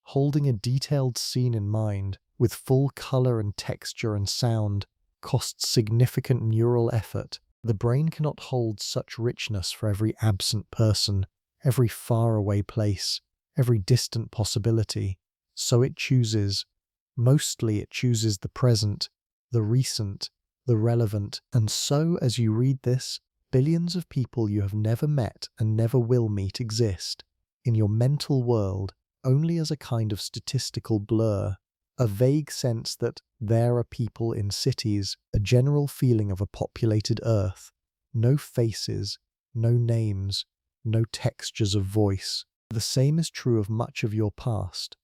Holding a detailed scene in mind, with full color and texture and sound, costs significant neural effort. The brain cannot hold such richness for every absent person, every faraway place, every distant possibility. So it chooses. Mostly it chooses the present, the recent, the relevant. And so, as you read this, billions of people you have never met and never will meet exist, in your mental world, only as a kind of statistical blur. A vague sense that there are people in cities, a general feeling of a populated earth. No faces, no names, no textures of voice. The same is true of much of your past.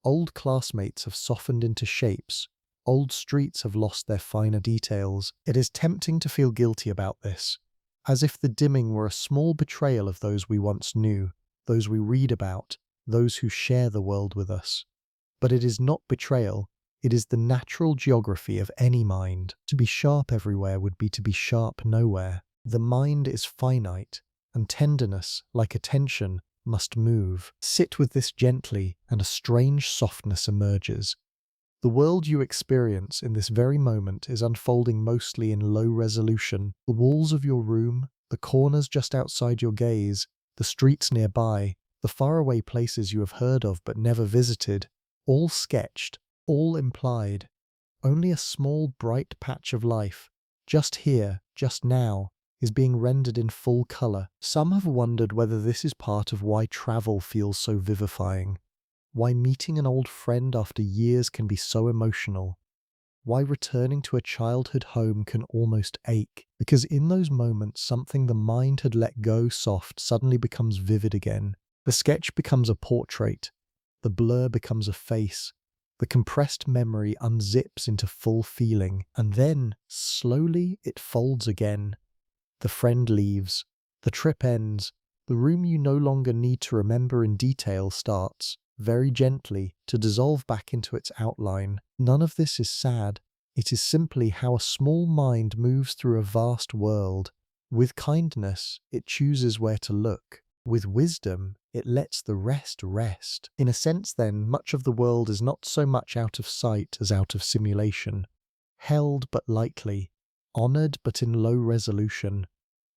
Old classmates have softened into shapes. Old streets have lost their finer details. It is tempting to feel guilty about this, as if the dimming were a small betrayal of those we once knew, those we read about, those who share the world with us. But it is not betrayal, it is the natural geography of any mind. To be sharp everywhere would be to be sharp nowhere. The mind is finite, and tenderness, like attention, must move. Sit with this gently, and a strange softness emerges. The world you experience in this very moment is unfolding mostly in low resolution. The walls of your room, the corners just outside your gaze, the streets nearby, the faraway places you have heard of but never visited, all sketched, all implied. Only a small bright patch of life, just here, just now, is being rendered in full colour. Some have wondered whether this is part of why travel feels so vivifying, why meeting an old friend after years can be so emotional, why returning to a childhood home can almost ache, because in those moments something the mind had let go soft suddenly becomes vivid again. The sketch becomes a portrait, the blur becomes a face, the compressed memory unzips into full feeling, and then, slowly, it folds again. The friend leaves, the trip ends, the room you no longer need to remember in detail starts, very gently, to dissolve back into its outline. None of this is sad. It is simply how a small mind moves through a vast world. With kindness, it chooses where to look. With wisdom, it lets the rest rest. In a sense, then, much of the world is not so much out of sight as out of simulation. Held but lightly, honored but in low resolution,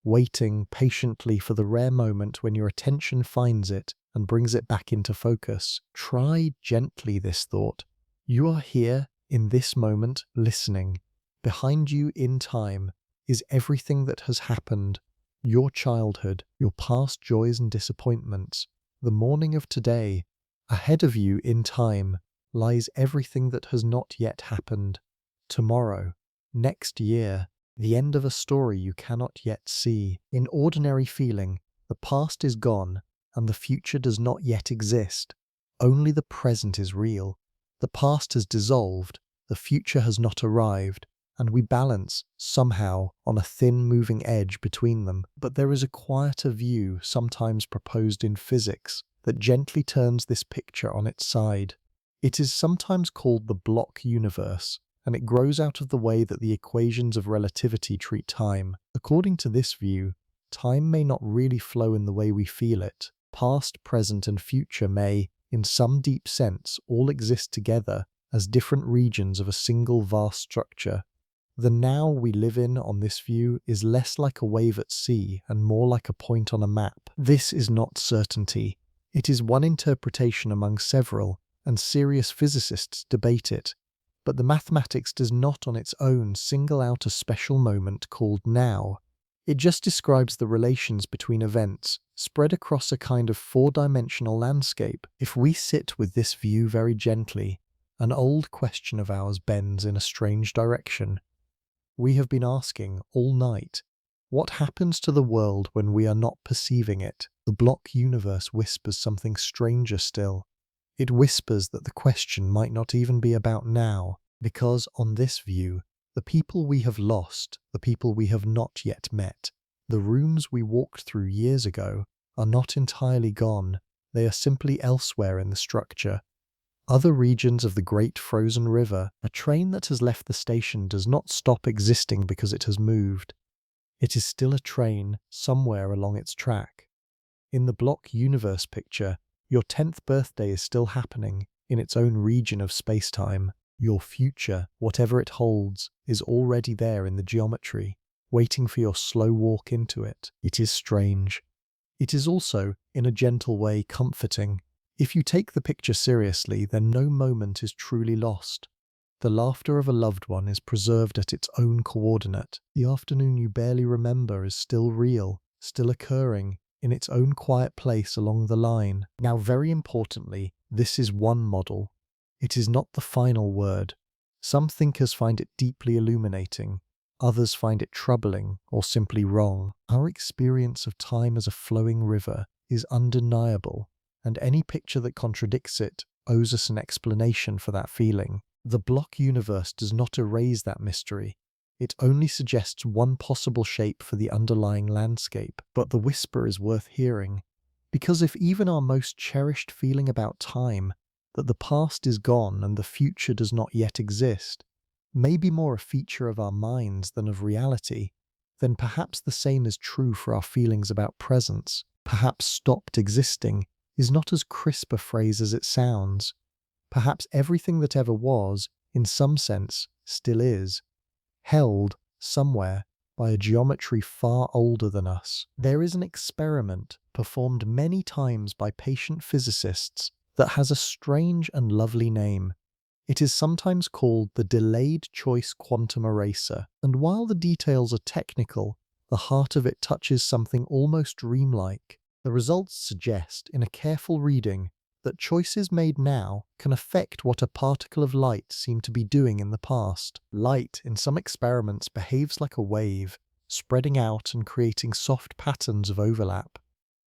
waiting patiently for the rare moment when your attention finds it and brings it back into focus. Try gently this thought. You are here in this moment listening. Behind you in time is everything that has happened. Your childhood, your past joys and disappointments, the morning of today. Ahead of you in time lies everything that has not yet happened. Tomorrow, next year, the end of a story you cannot yet see. In ordinary feeling, the past is gone and the future does not yet exist. Only the present is real. The past has dissolved, the future has not arrived, and we balance, somehow, on a thin moving edge between them. But there is a quieter view, sometimes proposed in physics, that gently turns this picture on its side. It is sometimes called the block universe, and it grows out of the way that the equations of relativity treat time. According to this view, time may not really flow in the way we feel it. Past, present, and future may, in some deep sense, all exist together as different regions of a single vast structure. The now we live in on this view is less like a wave at sea and more like a point on a map. This is not certainty. It is one interpretation among several, and serious physicists debate it. But the mathematics does not on its own single out a special moment called now. It just describes the relations between events, spread across a kind of four-dimensional landscape. If we sit with this view very gently, an old question of ours bends in a strange direction. We have been asking all night, what happens to the world when we are not perceiving it? The block universe whispers something stranger still. It whispers that the question might not even be about now, because on this view, the people we have lost, the people we have not yet met, the rooms we walked through years ago, are not entirely gone, they are simply elsewhere in the structure. Other regions of the great frozen river, a train that has left the station does not stop existing because it has moved. It is still a train somewhere along its track. In the block universe picture, your 10th birthday is still happening in its own region of space-time. Your future, whatever it holds, is already there in the geometry, waiting for your slow walk into it. It is strange. It is also, in a gentle way, comforting. If you take the picture seriously, then no moment is truly lost. The laughter of a loved one is preserved at its own coordinate. The afternoon you barely remember is still real, still occurring, in its own quiet place along the line. Now, very importantly, this is one model. It is not the final word. Some thinkers find it deeply illuminating. Others find it troubling or simply wrong. Our experience of time as a flowing river is undeniable, and any picture that contradicts it owes us an explanation for that feeling. The block universe does not erase that mystery. It only suggests one possible shape for the underlying landscape. But the whisper is worth hearing, because if even our most cherished feeling about time, that the past is gone and the future does not yet exist, may be more a feature of our minds than of reality, then perhaps the same is true for our feelings about presence. Perhaps stopped existing is not as crisp a phrase as it sounds. Perhaps everything that ever was, in some sense, still is, held, somewhere, by a geometry far older than us. There is an experiment, performed many times by patient physicists, that has a strange and lovely name. It is sometimes called the delayed choice quantum eraser, and while the details are technical, the heart of it touches something almost dreamlike. The results suggest, in a careful reading, that choices made now can affect what a particle of light seemed to be doing in the past. Light, in some experiments, behaves like a wave, spreading out and creating soft patterns of overlap.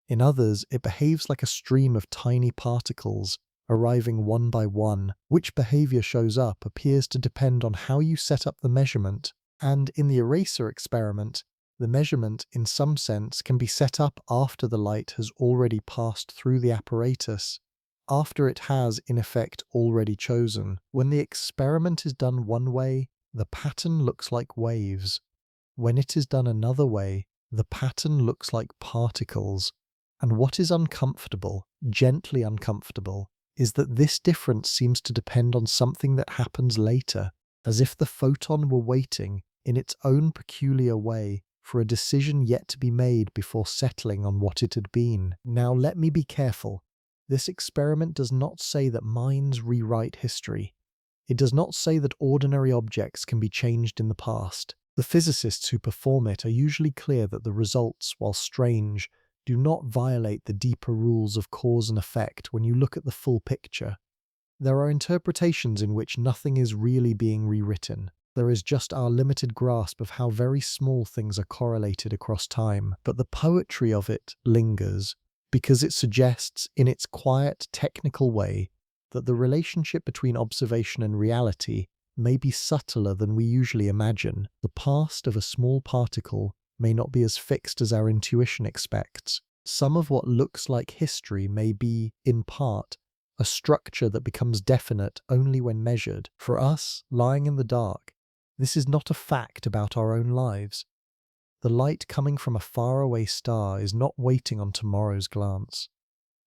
In others, it behaves like a stream of tiny particles, arriving one by one. Which behavior shows up appears to depend on how you set up the measurement, and in the eraser experiment, the measurement, in some sense, can be set up after the light has already passed through the apparatus, after it has, in effect, already chosen. When the experiment is done one way, the pattern looks like waves. When it is done another way, the pattern looks like particles. And what is uncomfortable, gently uncomfortable, is that this difference seems to depend on something that happens later, as if the photon were waiting in its own peculiar way, for a decision yet to be made before settling on what it had been. Now let me be careful. This experiment does not say that minds rewrite history. It does not say that ordinary objects can be changed in the past. The physicists who perform it are usually clear that the results, while strange, do not violate the deeper rules of cause and effect when you look at the full picture. There are interpretations in which nothing is really being rewritten. There is just our limited grasp of how very small things are correlated across time. But the poetry of it lingers, because it suggests, in its quiet, technical way, that the relationship between observation and reality may be subtler than we usually imagine. The past of a small particle may not be as fixed as our intuition expects. Some of what looks like history may be, in part, a structure that becomes definite only when measured. For us, lying in the dark, this is not a fact about our own lives. The light coming from a faraway star is not waiting on tomorrow's glance.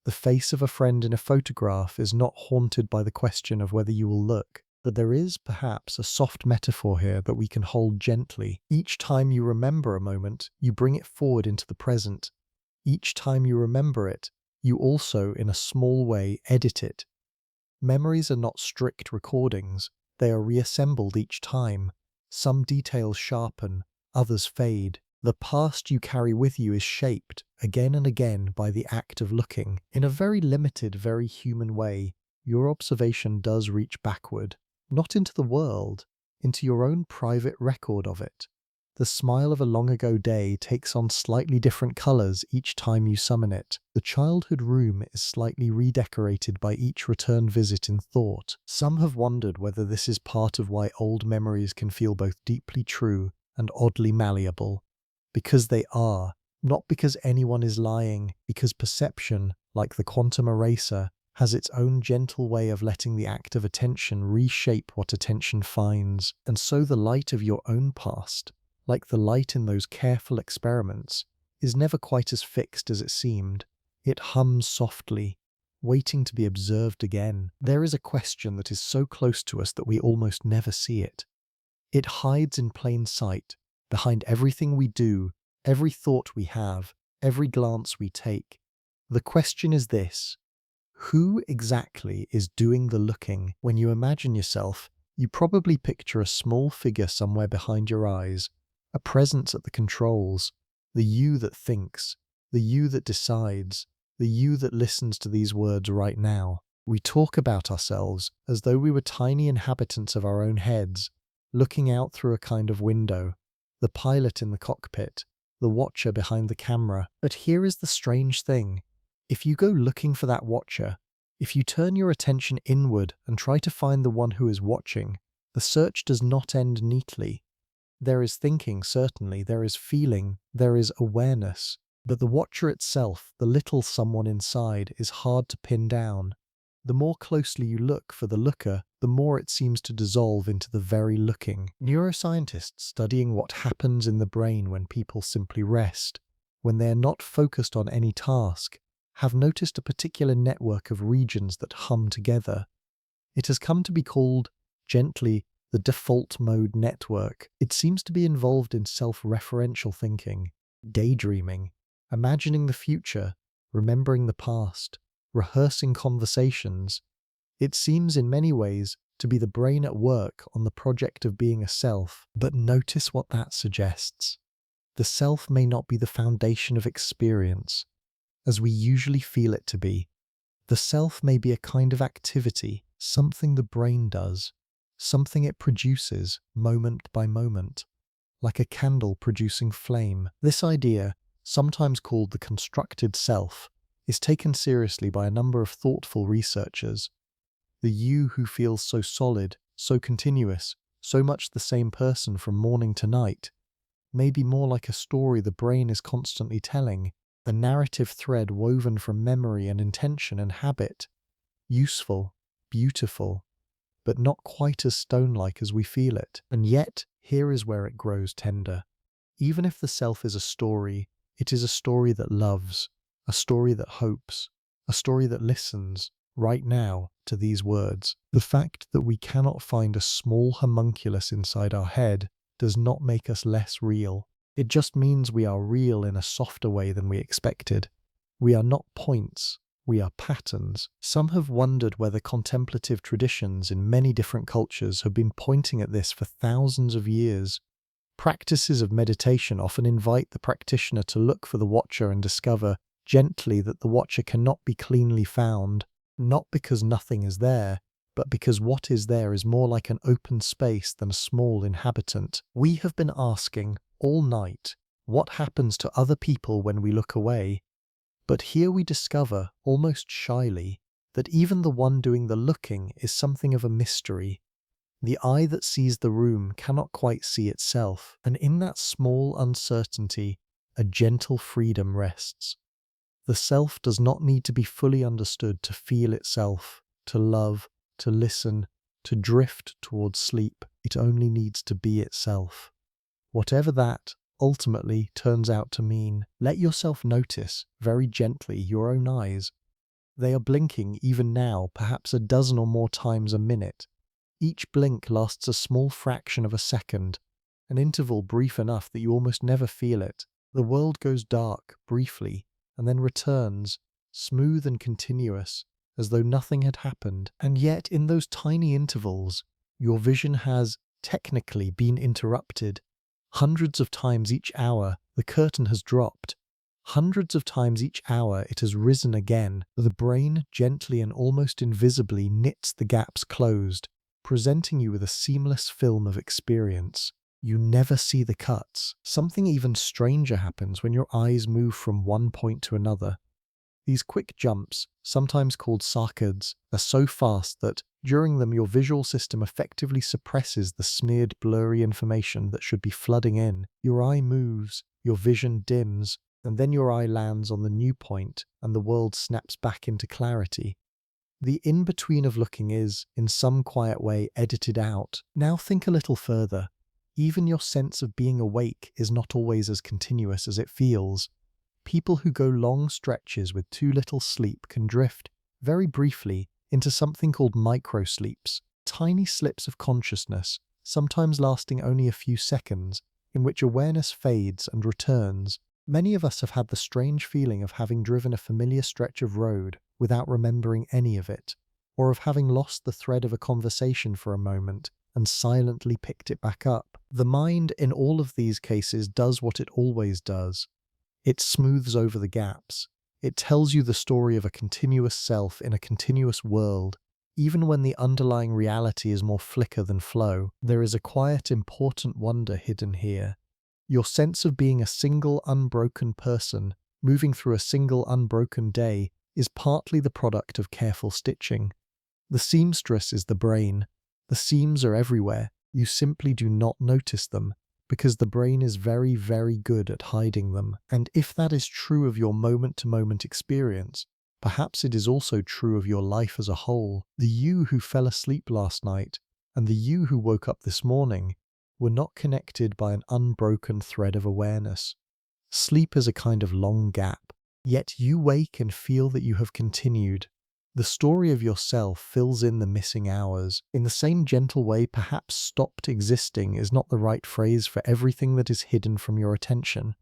The face of a friend in a photograph is not haunted by the question of whether you will look. But there is, perhaps, a soft metaphor here that we can hold gently. Each time you remember a moment, you bring it forward into the present. Each time you remember it, you also, in a small way, edit it. Memories are not strict recordings. They are reassembled each time. Some details sharpen, others fade. The past you carry with you is shaped, again and again, by the act of looking. In a very limited, very human way, your observation does reach backward, not into the world, into your own private record of it. The smile of a long-ago day takes on slightly different colours each time you summon it. The childhood room is slightly redecorated by each return visit in thought. Some have wondered whether this is part of why old memories can feel both deeply true and oddly malleable. Because they are, not because anyone is lying, because perception, like the quantum eraser, has its own gentle way of letting the act of attention reshape what attention finds. And so the light of your own past, like the light in those careful experiments, is never quite as fixed as it seemed. It hums softly, waiting to be observed again. There is a question that is so close to us that we almost never see it. It hides in plain sight, behind everything we do, every thought we have, every glance we take. The question is this: who exactly is doing the looking? When you imagine yourself, you probably picture a small figure somewhere behind your eyes, a presence at the controls, the you that thinks, the you that decides, the you that listens to these words right now. We talk about ourselves as though we were tiny inhabitants of our own heads, looking out through a kind of window, the pilot in the cockpit, the watcher behind the camera. But here is the strange thing. If you go looking for that watcher, if you turn your attention inward and try to find the one who is watching, the search does not end neatly. There is thinking, certainly, there is feeling, there is awareness, but the watcher itself, the little someone inside, is hard to pin down. The more closely you look for the looker, the more it seems to dissolve into the very looking. Neuroscientists studying what happens in the brain when people simply rest, when they are not focused on any task, have noticed a particular network of regions that hum together. It has come to be called, gently, the default mode network. It seems to be involved in self-referential thinking, daydreaming, imagining the future, remembering the past, rehearsing conversations. It seems in many ways to be the brain at work on the project of being a self. But notice what that suggests. The self may not be the foundation of experience, as we usually feel it to be. The self may be a kind of activity, something the brain does, something it produces moment by moment, like a candle producing flame. This idea, sometimes called the constructed self, is taken seriously by a number of thoughtful researchers. The you who feels so solid, so continuous, so much the same person from morning to night, may be more like a story the brain is constantly telling, a narrative thread woven from memory and intention and habit, useful, beautiful, but not quite as stone-like as we feel it. And yet, here is where it grows tender. Even if the self is a story, it is a story that loves, a story that hopes, a story that listens, right now, to these words. The fact that we cannot find a small homunculus inside our head does not make us less real. It just means we are real in a softer way than we expected. We are not points, we are patterns. Some have wondered whether contemplative traditions in many different cultures have been pointing at this for thousands of years. Practices of meditation often invite the practitioner to look for the watcher and discover gently that the watcher cannot be cleanly found, not because nothing is there, but because what is there is more like an open space than a small inhabitant. We have been asking all night what happens to other people when we look away, but here we discover, almost shyly, that even the one doing the looking is something of a mystery. The eye that sees the room cannot quite see itself, and in that small uncertainty, a gentle freedom rests. The self does not need to be fully understood to feel itself, to love, to listen, to drift towards sleep. It only needs to be itself. Whatever that ultimately turns out to mean, let yourself notice, very gently, your own eyes. They are blinking even now, perhaps a dozen or more times a minute. Each blink lasts a small fraction of a second, an interval brief enough that you almost never feel it. The world goes dark, briefly, and then returns, smooth and continuous, as though nothing had happened. And yet, in those tiny intervals, your vision has, technically, been interrupted. Hundreds of times each hour, the curtain has dropped. Hundreds of times each hour, it has risen again. The brain gently and almost invisibly knits the gaps closed, presenting you with a seamless film of experience. You never see the cuts. Something even stranger happens when your eyes move from one point to another. These quick jumps, sometimes called saccades, are so fast that, during them, your visual system effectively suppresses the smeared, blurry information that should be flooding in. Your eye moves, your vision dims, and then your eye lands on the new point, and the world snaps back into clarity. The in-between of looking is, in some quiet way, edited out. Now think a little further. Even your sense of being awake is not always as continuous as it feels. People who go long stretches with too little sleep can drift, very briefly, into something called microsleeps, tiny slips of consciousness, sometimes lasting only a few seconds, in which awareness fades and returns. Many of us have had the strange feeling of having driven a familiar stretch of road without remembering any of it, or of having lost the thread of a conversation for a moment and silently picked it back up. The mind, in all of these cases, does what it always does. It smooths over the gaps. It tells you the story of a continuous self in a continuous world. Even when the underlying reality is more flicker than flow, there is a quiet, important wonder hidden here. Your sense of being a single, unbroken person, moving through a single, unbroken day, is partly the product of careful stitching. The seamstress is the brain. The seams are everywhere. You simply do not notice them, because the brain is very, very good at hiding them. And if that is true of your moment-to-moment experience, perhaps it is also true of your life as a whole. The you who fell asleep last night, and the you who woke up this morning, were not connected by an unbroken thread of awareness. Sleep is a kind of long gap, yet you wake and feel that you have continued. The story of yourself fills in the missing hours. In the same gentle way, perhaps stopped existing is not the right phrase for everything that is hidden from your attention.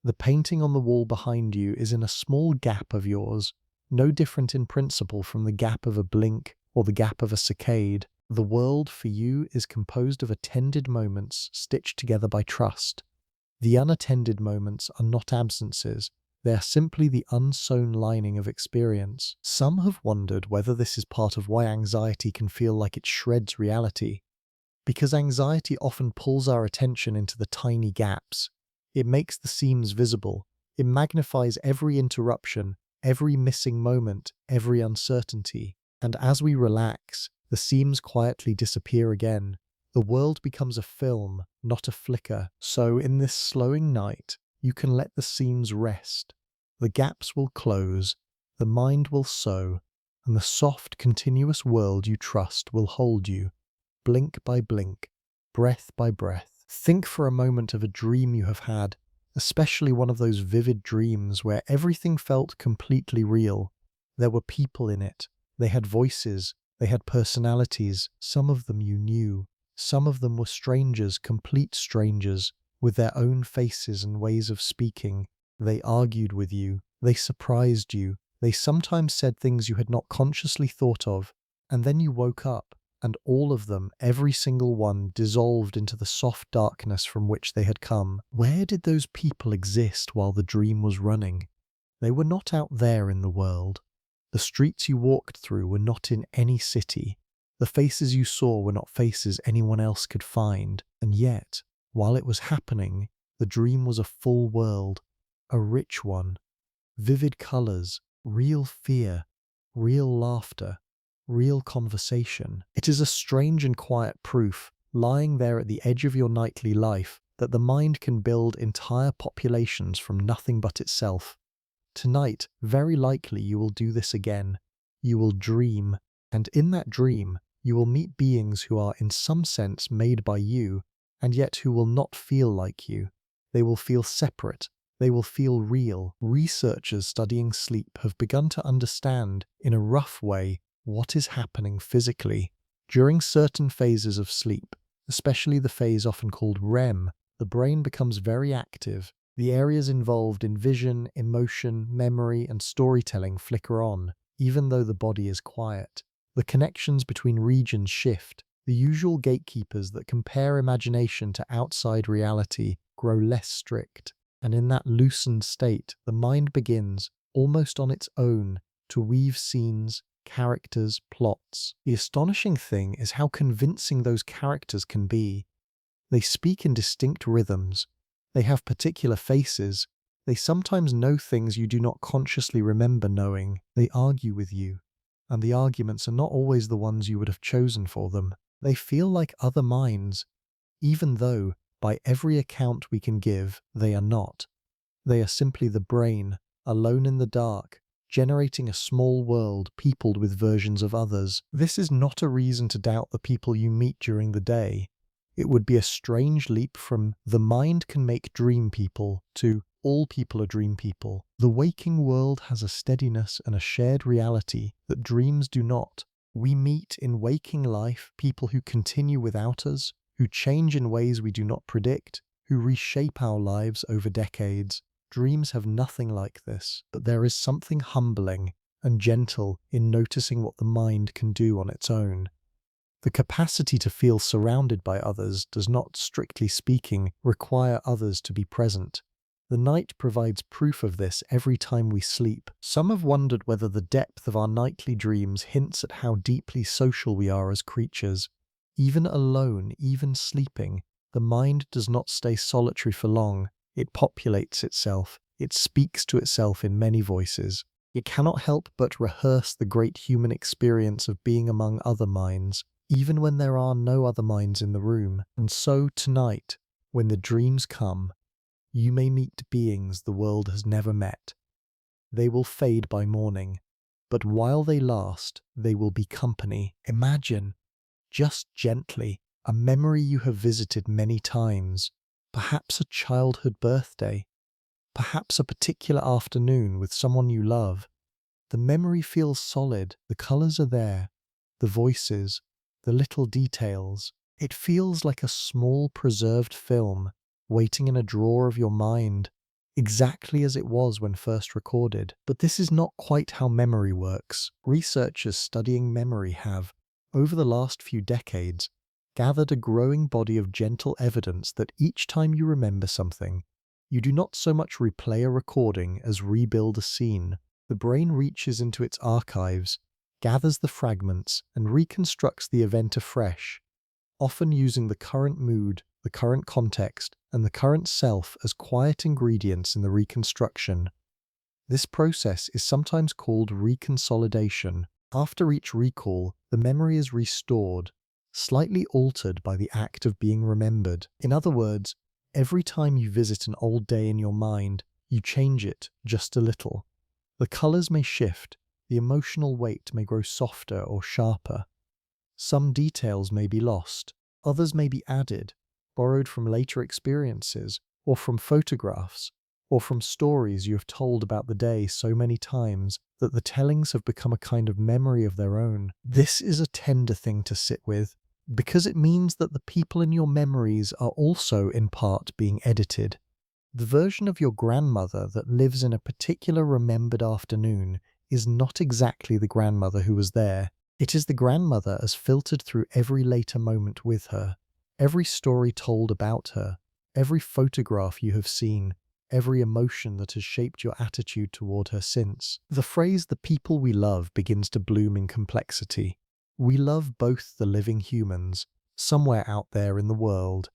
The painting on the wall behind you is in a small gap of yours, no different in principle from the gap of a blink or the gap of a saccade. The world for you is composed of attended moments stitched together by trust. The unattended moments are not absences. They are simply the unsewn lining of experience. Some have wondered whether this is part of why anxiety can feel like it shreds reality. Because anxiety often pulls our attention into the tiny gaps. It makes the seams visible. It magnifies every interruption, every missing moment, every uncertainty. And as we relax, the seams quietly disappear again. The world becomes a film, not a flicker. So in this slowing night, you can let the seams rest. The gaps will close, the mind will sew, and the soft, continuous world you trust will hold you, blink by blink, breath by breath. Think for a moment of a dream you have had, especially one of those vivid dreams where everything felt completely real. There were people in it. They had voices. They had personalities. Some of them you knew. Some of them were strangers, complete strangers, with their own faces and ways of speaking. They argued with you, they surprised you, they sometimes said things you had not consciously thought of, and then you woke up, and all of them, every single one, dissolved into the soft darkness from which they had come. Where did those people exist while the dream was running? They were not out there in the world. The streets you walked through were not in any city. The faces you saw were not faces anyone else could find, and yet, while it was happening, the dream was a full world, a rich one. Vivid colours, real fear, real laughter, real conversation. It is a strange and quiet proof, lying there at the edge of your nightly life, that the mind can build entire populations from nothing but itself. Tonight, very likely you will do this again. You will dream, and in that dream, you will meet beings who are in some sense made by you, and yet who will not feel like you. They will feel separate. They will feel real. Researchers studying sleep have begun to understand, in a rough way, what is happening physically. During certain phases of sleep, especially the phase often called REM, the brain becomes very active. The areas involved in vision, emotion, memory, and storytelling flicker on, even though the body is quiet. The connections between regions shift. The usual gatekeepers that compare imagination to outside reality grow less strict. And in that loosened state, the mind begins, almost on its own, to weave scenes, characters, plots. The astonishing thing is how convincing those characters can be. They speak in distinct rhythms. They have particular faces. They sometimes know things you do not consciously remember knowing. They argue with you, and the arguments are not always the ones you would have chosen for them. They feel like other minds, even though, by every account we can give, they are not. They are simply the brain, alone in the dark, generating a small world peopled with versions of others. This is not a reason to doubt the people you meet during the day. It would be a strange leap from "the mind can make dream people" to "all people are dream people." The waking world has a steadiness and a shared reality that dreams do not. We meet in waking life people who continue without us, who change in ways we do not predict, who reshape our lives over decades. Dreams have nothing like this, but there is something humbling and gentle in noticing what the mind can do on its own. The capacity to feel surrounded by others does not, strictly speaking, require others to be present. The night provides proof of this every time we sleep. Some have wondered whether the depth of our nightly dreams hints at how deeply social we are as creatures. Even alone, even sleeping, the mind does not stay solitary for long. It populates itself. It speaks to itself in many voices. It cannot help but rehearse the great human experience of being among other minds, even when there are no other minds in the room. And so tonight, when the dreams come, you may meet beings the world has never met. They will fade by morning, but while they last, they will be company. Imagine, just gently, a memory you have visited many times, perhaps a childhood birthday, perhaps a particular afternoon with someone you love. The memory feels solid, the colours are there, the voices, the little details. It feels like a small preserved film waiting in a drawer of your mind, exactly as it was when first recorded. But this is not quite how memory works. Researchers studying memory have, over the last few decades, gathered a growing body of gentle evidence that each time you remember something, you do not so much replay a recording as rebuild a scene. The brain reaches into its archives, gathers the fragments, and reconstructs the event afresh, often using the current mood, the current context, and the current self as quiet ingredients in the reconstruction. This process is sometimes called reconsolidation. After each recall, the memory is restored, slightly altered by the act of being remembered. In other words, every time you visit an old day in your mind, you change it just a little. The colors may shift, the emotional weight may grow softer or sharper. Some details may be lost, others may be added, borrowed from later experiences, or from photographs, or from stories you have told about the day so many times that the tellings have become a kind of memory of their own. This is a tender thing to sit with. Because it means that the people in your memories are also in part being edited. The version of your grandmother that lives in a particular remembered afternoon is not exactly the grandmother who was there. It is the grandmother as filtered through every later moment with her, every story told about her, every photograph you have seen, every emotion that has shaped your attitude toward her since. The phrase "the people we love" begins to bloom in complexity. We love both the living humans, somewhere out there in the world,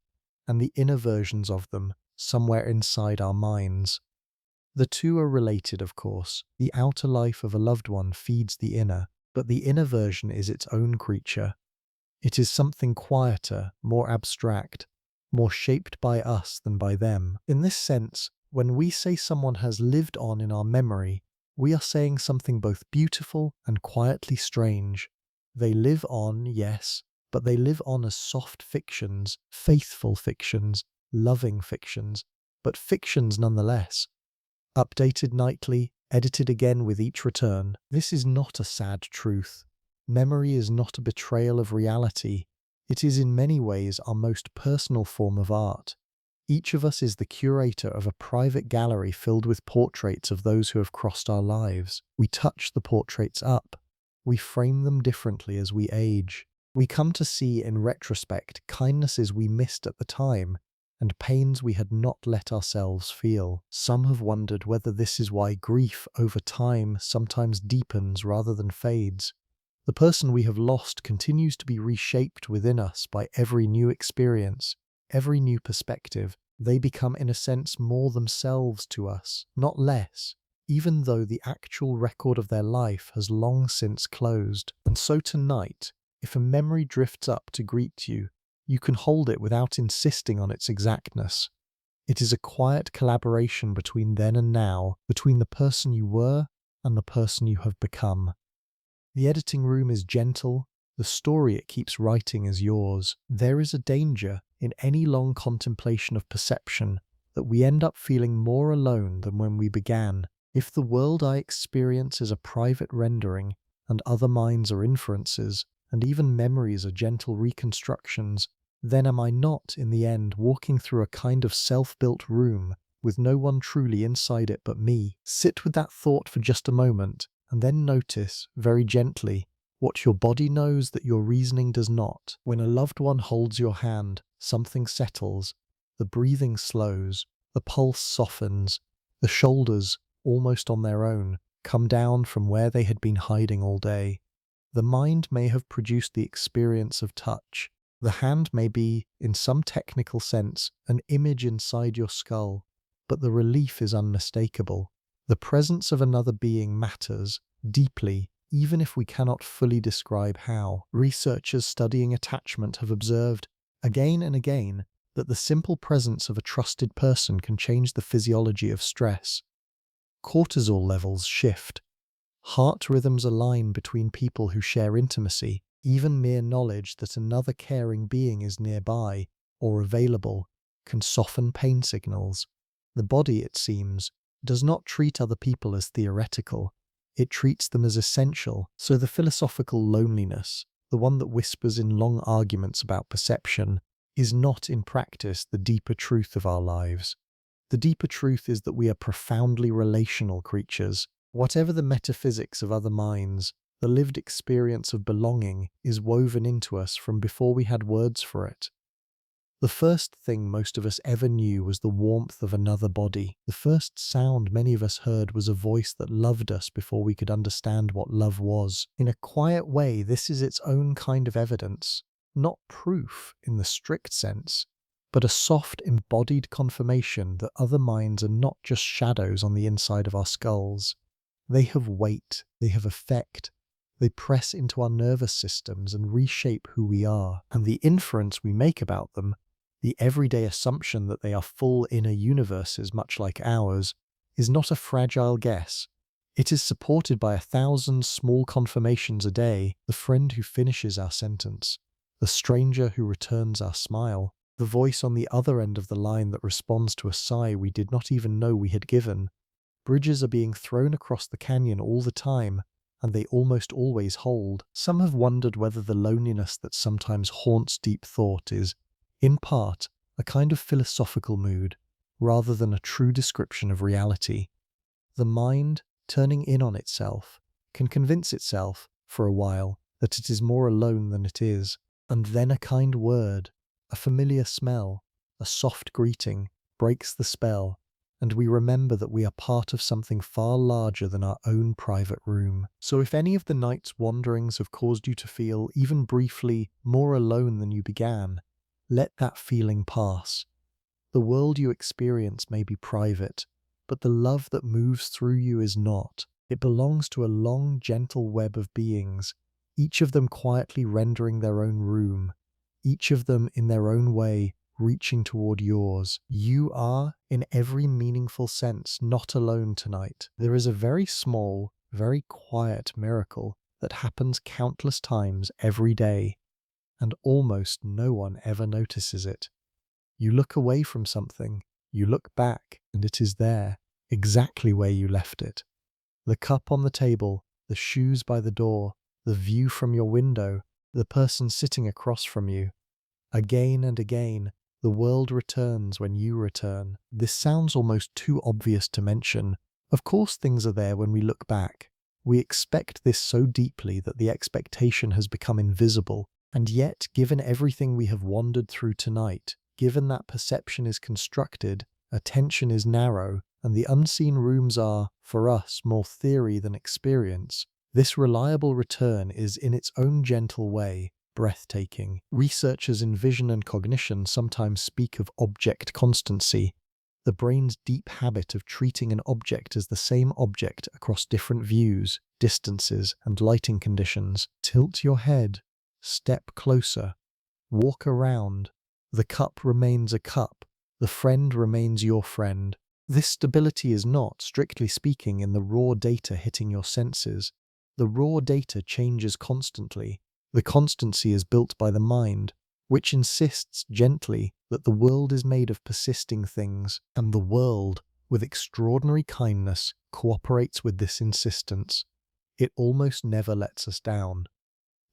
and the inner versions of them, somewhere inside our minds. The two are related, of course. The outer life of a loved one feeds the inner, but the inner version is its own creature. It is something quieter, more abstract, more shaped by us than by them. In this sense, when we say someone has lived on in our memory, we are saying something both beautiful and quietly strange. They live on, yes, but they live on as soft fictions, faithful fictions, loving fictions, but fictions nonetheless. Updated nightly, edited again with each return. This is not a sad truth. Memory is not a betrayal of reality. It is in many ways our most personal form of art. Each of us is the curator of a private gallery filled with portraits of those who have crossed our lives. We touch the portraits up. We frame them differently as we age. We come to see in retrospect kindnesses we missed at the time, and pains we had not let ourselves feel. Some have wondered whether this is why grief over time sometimes deepens rather than fades. The person we have lost continues to be reshaped within us by every new experience, every new perspective. They become, in a sense, more themselves to us, not less, even though the actual record of their life has long since closed. And so tonight, if a memory drifts up to greet you, you can hold it without insisting on its exactness. It is a quiet collaboration between then and now, between the person you were and the person you have become. The editing room is gentle, the story it keeps writing is yours. There is a danger in any long contemplation of perception that we end up feeling more alone than when we began. If the world I experience is a private rendering, and other minds are inferences, and even memories are gentle reconstructions, then am I not, in the end, walking through a kind of self-built room with no one truly inside it but me? Sit with that thought for just a moment, and then notice, very gently, what your body knows that your reasoning does not. When a loved one holds your hand, something settles, the breathing slows, the pulse softens, the shoulders, almost on their own, come down from where they had been hiding all day. The mind may have produced the experience of touch. The hand may be, in some technical sense, an image inside your skull, but the relief is unmistakable. The presence of another being matters deeply, even if we cannot fully describe how. Researchers studying attachment have observed, again and again, that the simple presence of a trusted person can change the physiology of stress. Cortisol levels shift. Heart rhythms align between people who share intimacy. Even mere knowledge that another caring being is nearby or available can soften pain signals. The body, it seems, does not treat other people as theoretical. It treats them as essential. So the philosophical loneliness, the one that whispers in long arguments about perception, is not in practice the deeper truth of our lives. The deeper truth is that we are profoundly relational creatures. Whatever the metaphysics of other minds, the lived experience of belonging is woven into us from before we had words for it. The first thing most of us ever knew was the warmth of another body. The first sound many of us heard was a voice that loved us before we could understand what love was. In a quiet way, this is its own kind of evidence, not proof in the strict sense, but a soft, embodied confirmation that other minds are not just shadows on the inside of our skulls. They have weight, they have effect, they press into our nervous systems and reshape who we are. And the inference we make about them, the everyday assumption that they are full inner universes much like ours, is not a fragile guess. It is supported by 1,000 small confirmations a day: the friend who finishes our sentence, the stranger who returns our smile, the voice on the other end of the line that responds to a sigh we did not even know we had given. Bridges are being thrown across the canyon all the time, and they almost always hold. Some have wondered whether the loneliness that sometimes haunts deep thought is, in part, a kind of philosophical mood, rather than a true description of reality. The mind, turning in on itself, can convince itself, for a while, that it is more alone than it is, and then a kind word, a familiar smell, a soft greeting, breaks the spell, and we remember that we are part of something far larger than our own private room. So if any of the night's wanderings have caused you to feel, even briefly, more alone than you began, let that feeling pass. The world you experience may be private, but the love that moves through you is not. It belongs to a long, gentle web of beings, each of them quietly rendering their own room, each of them in their own way reaching toward yours. You are, in every meaningful sense, not alone tonight. There is a very small, very quiet miracle that happens countless times every day, and almost no one ever notices it. You look away from something, you look back, and it is there, exactly where you left it. The cup on the table, the shoes by the door, the view from your window, the person sitting across from you. Again and again, the world returns when you return. This sounds almost too obvious to mention. Of course things are there when we look back. We expect this so deeply that the expectation has become invisible. And yet, given everything we have wandered through tonight, given that perception is constructed, attention is narrow, and the unseen rooms are, for us, more theory than experience, this reliable return is, in its own gentle way, breathtaking. Researchers in vision and cognition sometimes speak of object constancy, the brain's deep habit of treating an object as the same object across different views, distances, and lighting conditions. Tilt your head, step closer, walk around. The cup remains a cup, the friend remains your friend. This stability is not, strictly speaking, in the raw data hitting your senses. The raw data changes constantly. The constancy is built by the mind, which insists gently that the world is made of persisting things, and the world, with extraordinary kindness, cooperates with this insistence. It almost never lets us down.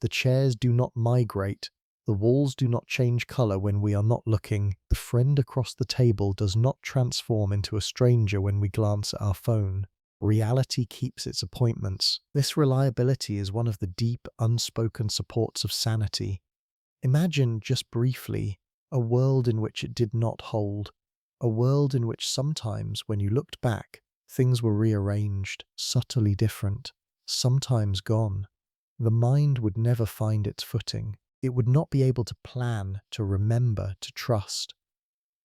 The chairs do not migrate. The walls do not change color when we are not looking. The friend across the table does not transform into a stranger when we glance at our phone. Reality keeps its appointments. This reliability is one of the deep, unspoken supports of sanity. Imagine, just briefly, a world in which it did not hold. A world in which sometimes, when you looked back, things were rearranged, subtly different, sometimes gone. The mind would never find its footing. It would not be able to plan, to remember, to trust.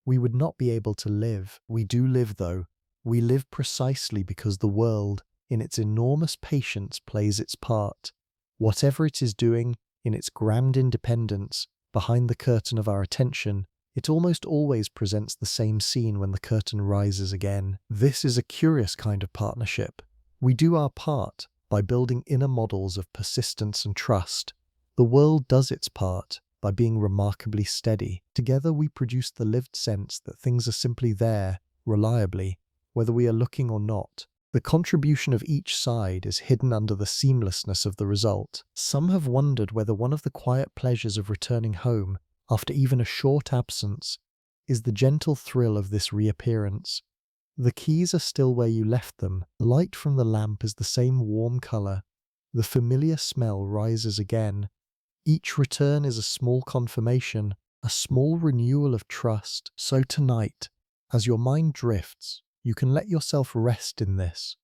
We would not be able to live. We do live, though. We live precisely because the world, in its enormous patience, plays its part. Whatever it is doing, in its grand independence, behind the curtain of our attention, it almost always presents the same scene when the curtain rises again. This is a curious kind of partnership. We do our part by building inner models of persistence and trust. The world does its part by being remarkably steady. Together we produce the lived sense that things are simply there, reliably, whether we are looking or not. The contribution of each side is hidden under the seamlessness of the result. Some have wondered whether one of the quiet pleasures of returning home, after even a short absence, is the gentle thrill of this reappearance. The keys are still where you left them. Light from the lamp is the same warm color. The familiar smell rises again. Each return is a small confirmation, a small renewal of trust. So tonight, as your mind drifts, you can let yourself rest in this.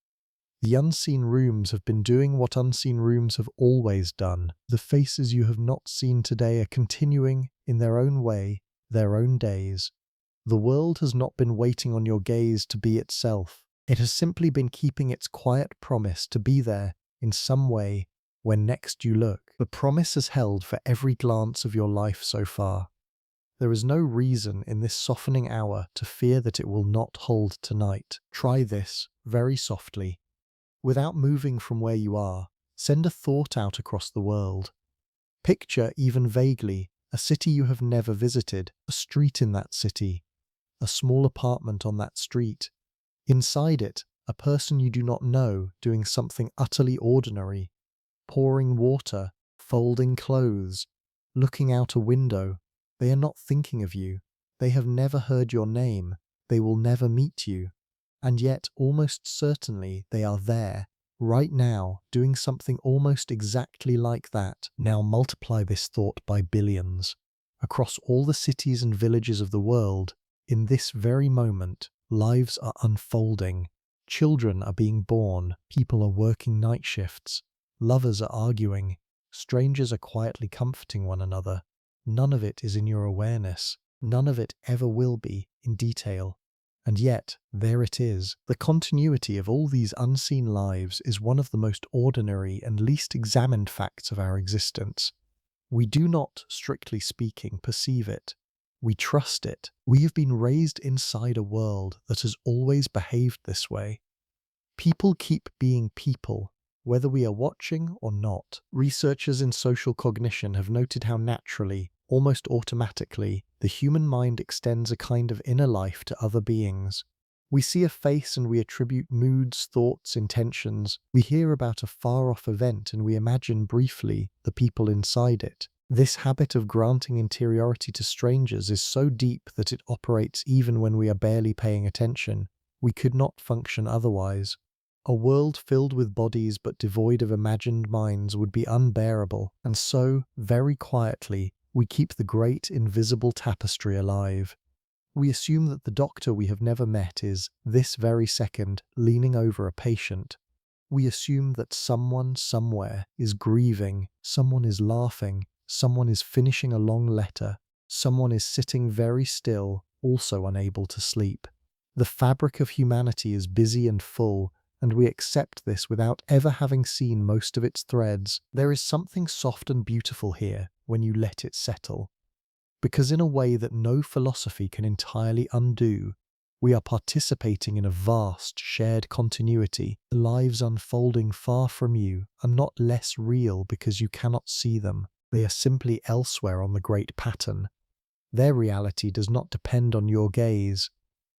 The unseen rooms have been doing what unseen rooms have always done. The faces you have not seen today are continuing, in their own way, their own days. The world has not been waiting on your gaze to be itself. It has simply been keeping its quiet promise to be there, in some way, when next you look. The promise has held for every glance of your life so far. There is no reason in this softening hour to fear that it will not hold tonight. Try this, very softly. Without moving from where you are, send a thought out across the world. Picture, even vaguely, a city you have never visited, a street in that city, a small apartment on that street. Inside it, a person you do not know doing something utterly ordinary, pouring water, folding clothes, looking out a window. They are not thinking of you. They have never heard your name. They will never meet you. And yet, almost certainly, they are there, right now, doing something almost exactly like that. Now multiply this thought by billions. Across all the cities and villages of the world, in this very moment, lives are unfolding. Children are being born. People are working night shifts. Lovers are arguing. Strangers are quietly comforting one another. None of it is in your awareness. None of it ever will be, in detail. And yet, there it is. The continuity of all these unseen lives is one of the most ordinary and least examined facts of our existence. We do not, strictly speaking, perceive it. We trust it. We have been raised inside a world that has always behaved this way. People keep being people, whether we are watching or not. Researchers in social cognition have noted how naturally, almost automatically, the human mind extends a kind of inner life to other beings. We see a face and we attribute moods, thoughts, intentions. We hear about a far-off event and we imagine briefly the people inside it. This habit of granting interiority to strangers is so deep that it operates even when we are barely paying attention. We could not function otherwise. A world filled with bodies but devoid of imagined minds would be unbearable, and so, very quietly, we keep the great invisible tapestry alive. We assume that the doctor we have never met is, this very second, leaning over a patient. We assume that someone somewhere is grieving, someone is laughing, someone is finishing a long letter, someone is sitting very still, also unable to sleep. The fabric of humanity is busy and full, and we accept this without ever having seen most of its threads. There is something soft and beautiful here when you let it settle. Because in a way that no philosophy can entirely undo, we are participating in a vast, shared continuity. The lives unfolding far from you are not less real because you cannot see them. They are simply elsewhere on the great pattern. Their reality does not depend on your gaze,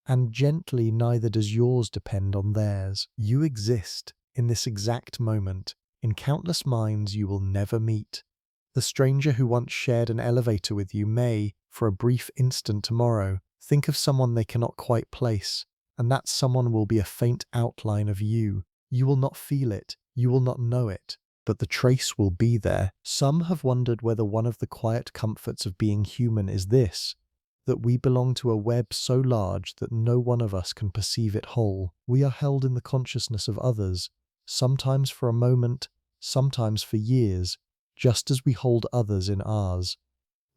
and gently neither does yours depend on theirs. You exist, in this exact moment, in countless minds you will never meet. The stranger who once shared an elevator with you may, for a brief instant tomorrow, think of someone they cannot quite place, and that someone will be a faint outline of you. You will not feel it, you will not know it, but the trace will be there. Some have wondered whether one of the quiet comforts of being human is this, that we belong to a web so large that no one of us can perceive it whole. We are held in the consciousness of others, sometimes for a moment, sometimes for years, just as we hold others in ours.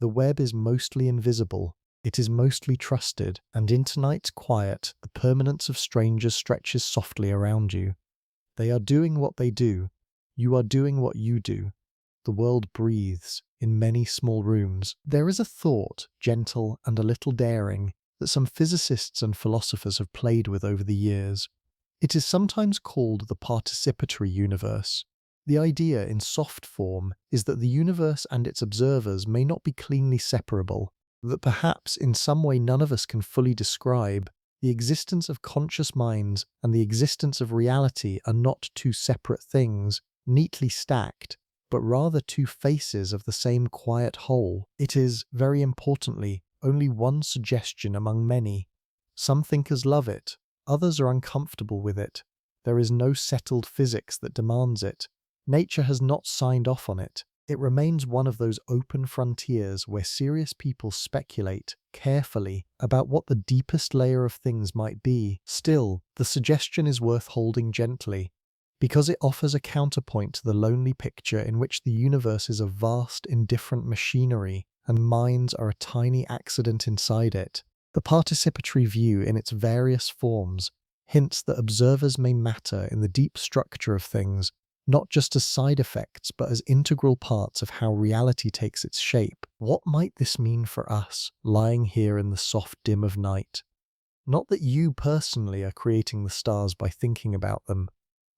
The web is mostly invisible, it is mostly trusted, and in tonight's quiet, the permanence of strangers stretches softly around you. They are doing what they do, you are doing what you do. The world breathes in many small rooms. There is a thought, gentle and a little daring, that some physicists and philosophers have played with over the years. It is sometimes called the participatory universe. The idea, in soft form, is that the universe and its observers may not be cleanly separable, that perhaps in some way none of us can fully describe. The existence of conscious minds and the existence of reality are not two separate things, neatly stacked, but rather two faces of the same quiet whole. It is, very importantly, only one suggestion among many. Some thinkers love it, others are uncomfortable with it. There is no settled physics that demands it. Nature has not signed off on it. It remains one of those open frontiers where serious people speculate, carefully, about what the deepest layer of things might be. Still, the suggestion is worth holding gently, because it offers a counterpoint to the lonely picture in which the universe is a vast, indifferent machinery, and minds are a tiny accident inside it. The participatory view, in its various forms, hints that observers may matter in the deep structure of things, not just as side effects, but as integral parts of how reality takes its shape. What might this mean for us, lying here in the soft dim of night? Not that you personally are creating the stars by thinking about them.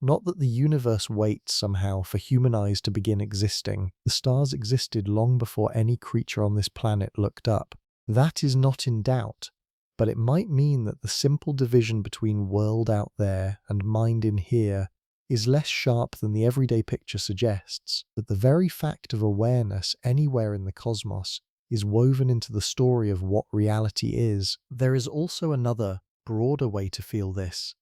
Not that the universe waits somehow for human eyes to begin existing. The stars existed long before any creature on this planet looked up. That is not in doubt. but it might mean that the simple division between world out there and mind in here is less sharp than the everyday picture suggests, that the very fact of awareness anywhere in the cosmos is woven into the story of what reality is. There is also another, broader way to feel this.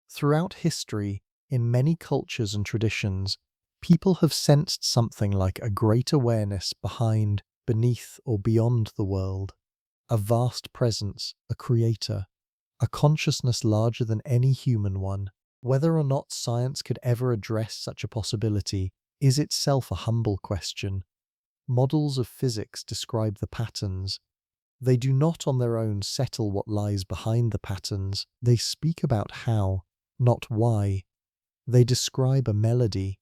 Throughout history, in many cultures and traditions, people have sensed something like a great awareness behind, beneath, or beyond the world. A vast presence, a creator, a consciousness larger than any human one. Whether or not science could ever address such a possibility is itself a humble question. Models of physics describe the patterns. They do not on their own settle what lies behind the patterns. They speak about how, not why. They describe a melody.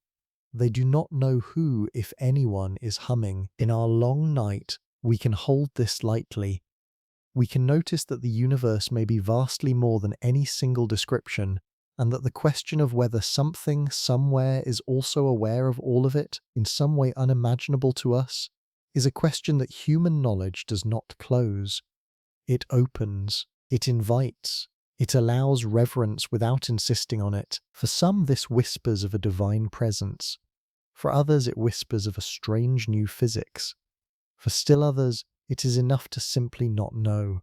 They do not know who, if anyone, is humming. In our long night, we can hold this lightly. We can notice that the universe may be vastly more than any single description, and that the question of whether something, somewhere, is also aware of all of it, in some way unimaginable to us, is a question that human knowledge does not close. It opens, it invites, it allows reverence without insisting on it. For some, this whispers of a divine presence. For others, it whispers of a strange new physics. For still others, it is enough to simply not know.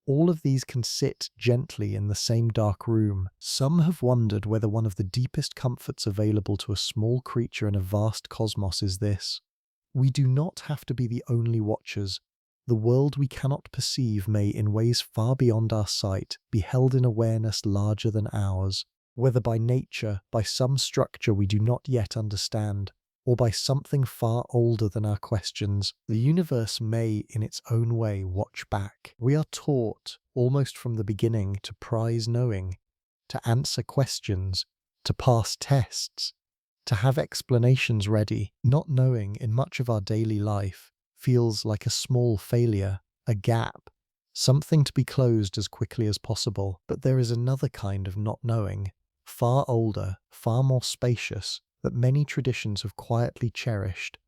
All of these can sit gently in the same dark room. Some have wondered whether one of the deepest comforts available to a small creature in a vast cosmos is this. We do not have to be the only watchers. The world we cannot perceive may, in ways far beyond our sight, be held in awareness larger than ours. Whether by nature, by some structure we do not yet understand, or by something far older than our questions, the universe may, in its own way, watch back. We are taught, almost from the beginning, to prize knowing, to answer questions, to pass tests, to have explanations ready. Not knowing, in much of our daily life, feels like a small failure, a gap, something to be closed as quickly as possible. But there is another kind of not knowing, far older, far more spacious, that many traditions have quietly cherished.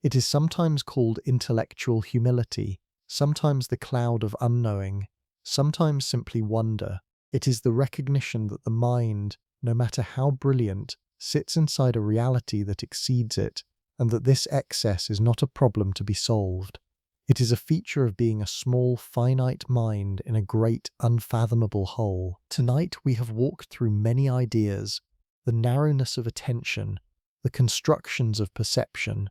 It is sometimes called intellectual humility, sometimes the cloud of unknowing, sometimes simply wonder. It is the recognition that the mind, no matter how brilliant, sits inside a reality that exceeds it, and that this excess is not a problem to be solved. It is a feature of being a small, finite mind in a great, unfathomable whole. Tonight we have walked through many ideas, the narrowness of attention, the constructions of perception,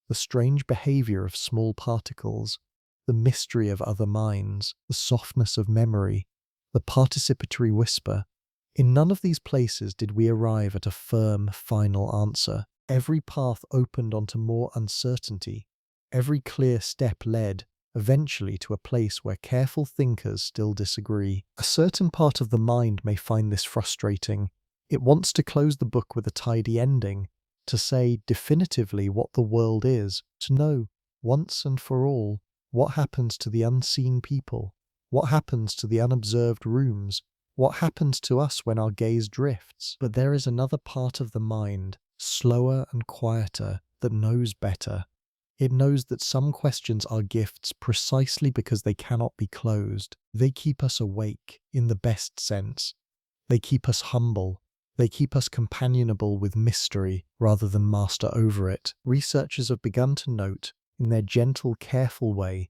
the strange behavior of small particles, the mystery of other minds, the softness of memory, the participatory whisper. In none of these places did we arrive at a firm, final answer. Every path opened onto more uncertainty. Every clear step led, eventually, to a place where careful thinkers still disagree. A certain part of the mind may find this frustrating. It wants to close the book with a tidy ending, to say definitively what the world is, to know, once and for all, what happens to the unseen people, what happens to the unobserved rooms, what happens to us when our gaze drifts. But there is another part of the mind, slower and quieter, that knows better. It knows that some questions are gifts precisely because they cannot be closed. They keep us awake, in the best sense. They keep us humble. They keep us companionable with mystery rather than master over it. Researchers have begun to note, in their gentle, careful way,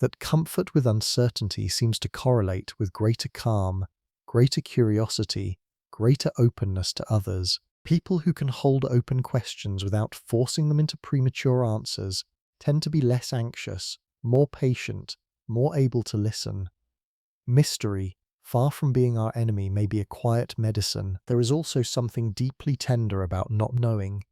that comfort with uncertainty seems to correlate with greater calm, greater curiosity, greater openness to others. People who can hold open questions without forcing them into premature answers tend to be less anxious, more patient, more able to listen. Mystery, far from being our enemy, may be a quiet medicine. There is also something deeply tender about not knowing.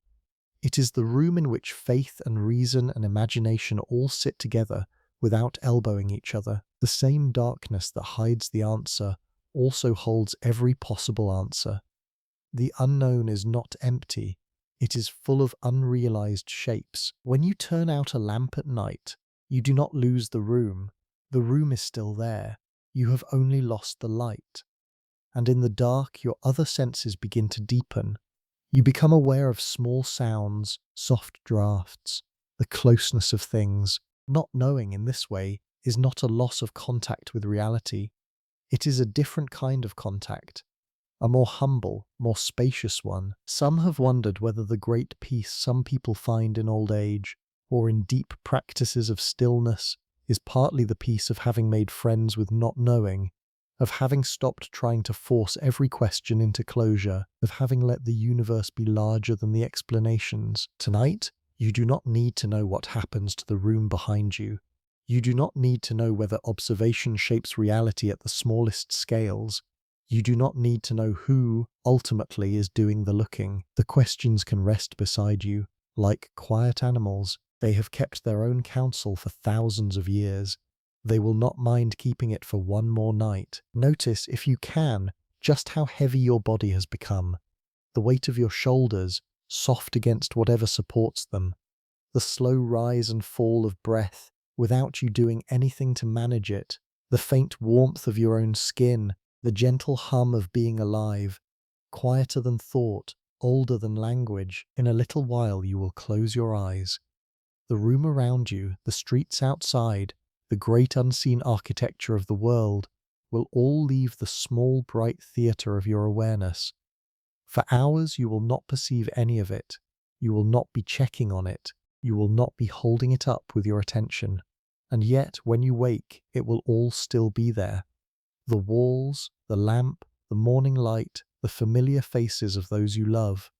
It is the room in which faith and reason and imagination all sit together without elbowing each other. The same darkness that hides the answer also holds every possible answer. The unknown is not empty. It is full of unrealized shapes. When you turn out a lamp at night, you do not lose the room. The room is still there. You have only lost the light. And in the dark, your other senses begin to deepen. You become aware of small sounds, soft drafts, the closeness of things. Not knowing in this way is not a loss of contact with reality. It is a different kind of contact, a more humble, more spacious one. Some have wondered whether the great peace some people find in old age, or in deep practices of stillness, is partly the peace of having made friends with not knowing, of having stopped trying to force every question into closure, of having let the universe be larger than the explanations. Tonight, you do not need to know what happens to the room behind you. You do not need to know whether observation shapes reality at the smallest scales. You do not need to know who, ultimately, is doing the looking. The questions can rest beside you. Like quiet animals, they have kept their own counsel for thousands of years. They will not mind keeping it for one more night. Notice, if you can, just how heavy your body has become. The weight of your shoulders, soft against whatever supports them. The slow rise and fall of breath, without you doing anything to manage it. The faint warmth of your own skin, the gentle hum of being alive. Quieter than thought, older than language. In a little while you will close your eyes. The room around you, the streets outside, the great unseen architecture of the world, will all leave the small bright theatre of your awareness. For hours you will not perceive any of it. You will not be checking on it. You will not be holding it up with your attention. And yet, when you wake, it will all still be there. The walls, the lamp, the morning light, the familiar faces of those you love.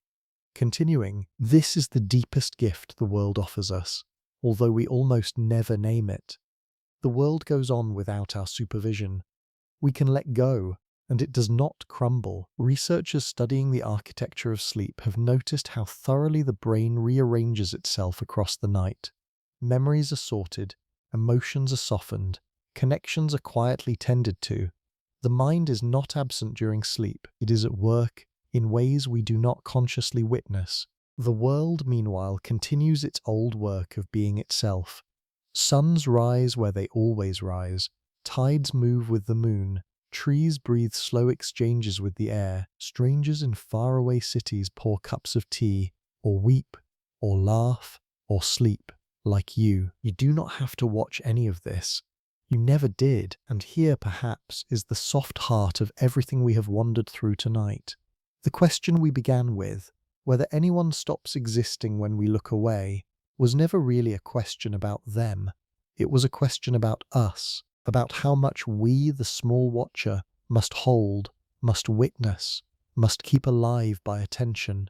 Continuing, this is the deepest gift the world offers us, although we almost never name it. The world goes on without our supervision. We can let go, and it does not crumble. Researchers studying the architecture of sleep have noticed how thoroughly the brain rearranges itself across the night. Memories are sorted, emotions are softened, connections are quietly tended to. The mind is not absent during sleep, it is at work in ways we do not consciously witness. The world, meanwhile, continues its old work of being itself. Suns rise where they always rise, tides move with the moon, trees breathe slow exchanges with the air, strangers in faraway cities pour cups of tea, or weep, or laugh, or sleep, like you. You do not have to watch any of this. You never did, and here, perhaps, is the soft heart of everything we have wandered through tonight. The question we began with, whether anyone stops existing when we look away, was never really a question about them. It was a question about us, about how much we, the small watcher, must hold, must witness, must keep alive by attention.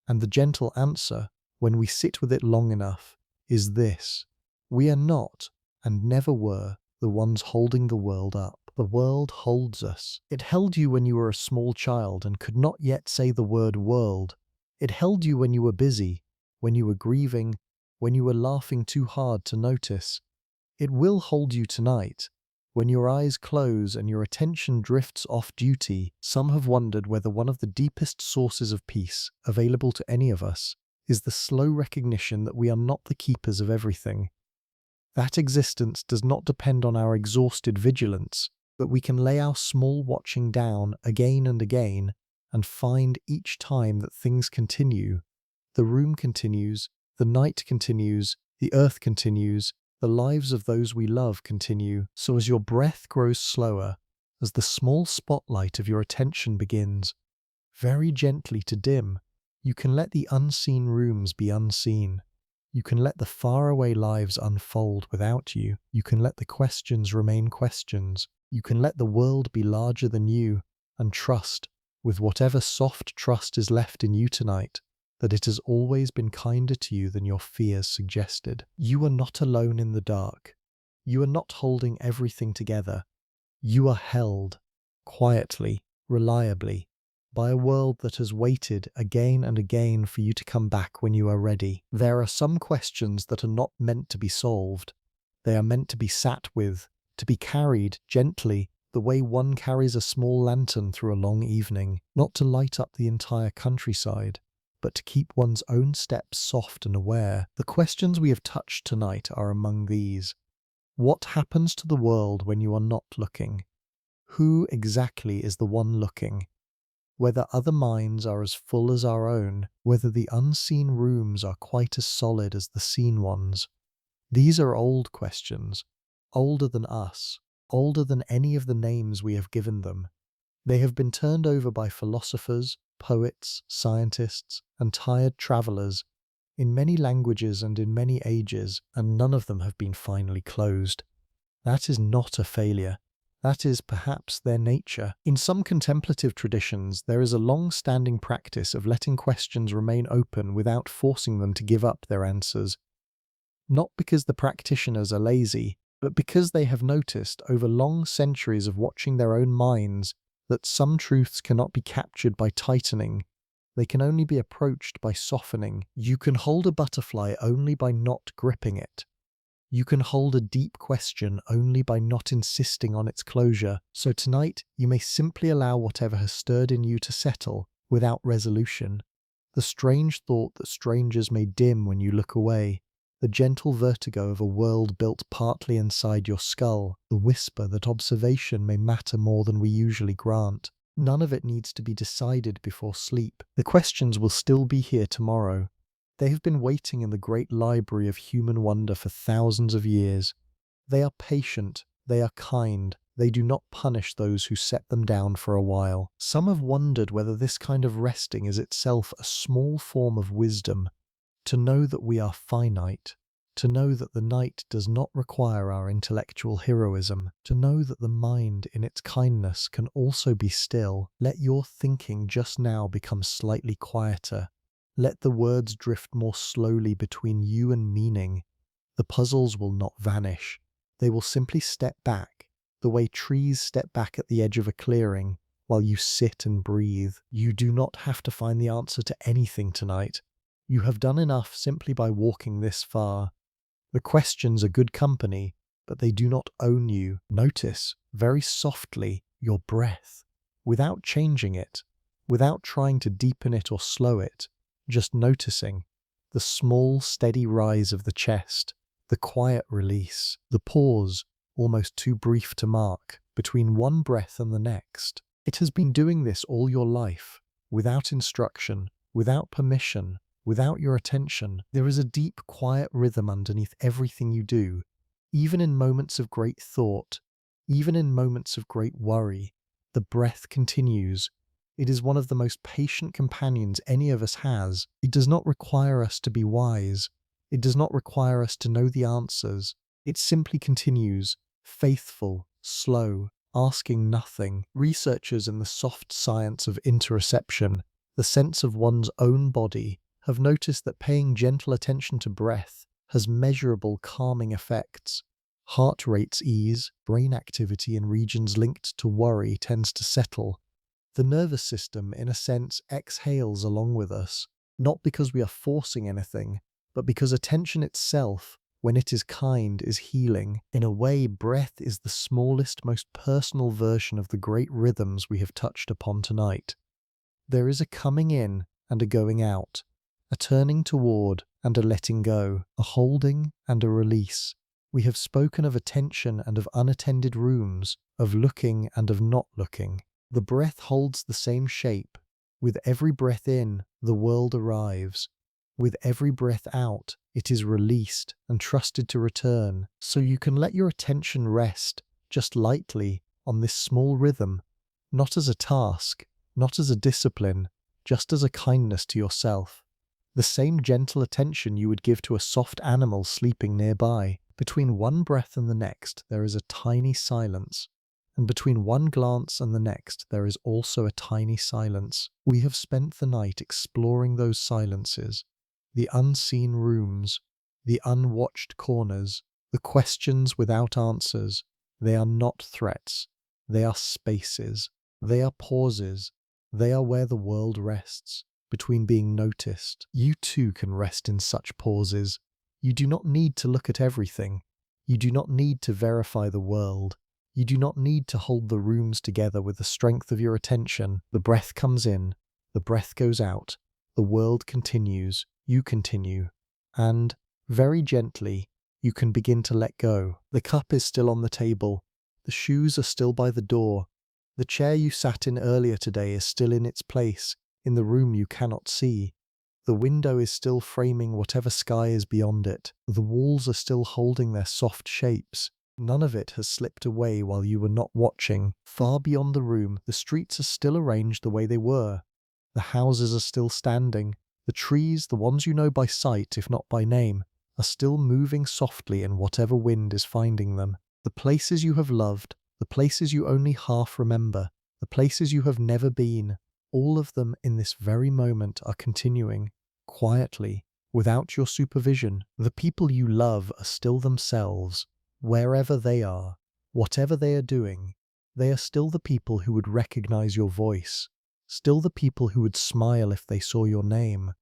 And the gentle answer, when we sit with it long enough, is this: we are not, and never were, the ones holding the world up. The world holds us. It held you when you were a small child and could not yet say the word world. It held you when you were busy, when you were grieving, when you were laughing too hard to notice. It will hold you tonight. When your eyes close and your attention drifts off duty, some have wondered whether one of the deepest sources of peace available to any of us is the slow recognition that we are not the keepers of everything. That existence does not depend on our exhausted vigilance, but we can lay our small watching down again and again and find each time that things continue. The room continues, the night continues, the earth continues, the lives of those we love continue. So as your breath grows slower, as the small spotlight of your attention begins very gently to dim, you can let the unseen rooms be unseen. You can let the faraway lives unfold without you. You can let the questions remain questions. You can let the world be larger than you, and trust, with whatever soft trust is left in you tonight, that it has always been kinder to you than your fears suggested. You are not alone in the dark. You are not holding everything together. You are held, quietly, reliably, by a world that has waited again and again for you to come back when you are ready. There are some questions that are not meant to be solved. They are meant to be sat with, to be carried gently, the way one carries a small lantern through a long evening, not to light up the entire countryside, but to keep one's own steps soft and aware. The questions we have touched tonight are among these. What happens to the world when you are not looking? Who exactly is the one looking? Whether other minds are as full as our own, whether the unseen rooms are quite as solid as the seen ones. These are old questions. older than us, older than any of the names we have given them. They have been turned over by philosophers, poets, scientists, and tired travelers in many languages and in many ages, and none of them have been finally closed. That is not a failure. That is perhaps their nature. In some contemplative traditions, there is a long-standing practice of letting questions remain open without forcing them to give up their answers. Not because the practitioners are lazy, but because they have noticed over long centuries of watching their own minds that some truths cannot be captured by tightening. They can only be approached by softening. You can hold a butterfly only by not gripping it. You can hold a deep question only by not insisting on its closure. So tonight, you may simply allow whatever has stirred in you to settle, without resolution. The strange thought that strangers may dim when you look away. The gentle vertigo of a world built partly inside your skull. The whisper that observation may matter more than we usually grant. None of it needs to be decided before sleep. The questions will still be here tomorrow. They have been waiting in the great library of human wonder for thousands of years. They are patient, they are kind, they do not punish those who set them down for a while. Some have wondered whether this kind of resting is itself a small form of wisdom, to know that we are finite, to know that the night does not require our intellectual heroism, to know that the mind in its kindness can also be still. Let your thinking just now become slightly quieter. Let the words drift more slowly between you and meaning. The puzzles will not vanish. They will simply step back, the way trees step back at the edge of a clearing, while you sit and breathe. You do not have to find the answer to anything tonight. You have done enough simply by walking this far. The questions are good company, but they do not own you. Notice, very softly, your breath, without changing it, without trying to deepen it or slow it. Just noticing the small, steady rise of the chest, the quiet release, the pause, almost too brief to mark, between one breath and the next. It has been doing this all your life, without instruction, without permission, without your attention. There is a deep, quiet rhythm underneath everything you do, even in moments of great thought, even in moments of great worry. The breath continues. It is one of the most patient companions any of us has. It does not require us to be wise. It does not require us to know the answers. It simply continues, faithful, slow, asking nothing. Researchers in the soft science of interoception, the sense of one's own body, have noticed that paying gentle attention to breath has measurable calming effects. Heart rates ease, brain activity in regions linked to worry tends to settle. The nervous system, in a sense, exhales along with us, not because we are forcing anything, but because attention itself, when it is kind, is healing. In a way, breath is the smallest, most personal version of the great rhythms we have touched upon tonight. There is a coming in and a going out, a turning toward and a letting go, a holding and a release. We have spoken of attention and of unattended rooms, of looking and of not looking. The breath holds the same shape. With every breath in, the world arrives. With every breath out, it is released and trusted to return. So you can let your attention rest, just lightly, on this small rhythm, not as a task, not as a discipline, just as a kindness to yourself. The same gentle attention you would give to a soft animal sleeping nearby. Between one breath and the next, there is a tiny silence. And between one glance and the next, there is also a tiny silence. We have spent the night exploring those silences, the unseen rooms, the unwatched corners, the questions without answers. They are not threats. They are spaces. They are pauses. They are where the world rests, between being noticed. You too can rest in such pauses. You do not need to look at everything. You do not need to verify the world. You do not need to hold the rooms together with the strength of your attention. The breath comes in, the breath goes out, the world continues, you continue, and, very gently, you can begin to let go. The cup is still on the table, the shoes are still by the door, the chair you sat in earlier today is still in its place, in the room you cannot see. The window is still framing whatever sky is beyond it. The walls are still holding their soft shapes. None of it has slipped away while you were not watching. Far beyond the room, the streets are still arranged the way they were. The houses are still standing. The trees, the ones you know by sight if not by name, are still moving softly in whatever wind is finding them. The places you have loved, the places you only half remember, the places you have never been, all of them in this very moment are continuing, quietly, without your supervision. The people you love are still themselves, wherever they are, whatever they are doing. They are still the people who would recognize your voice, still the people who would smile if they saw your name.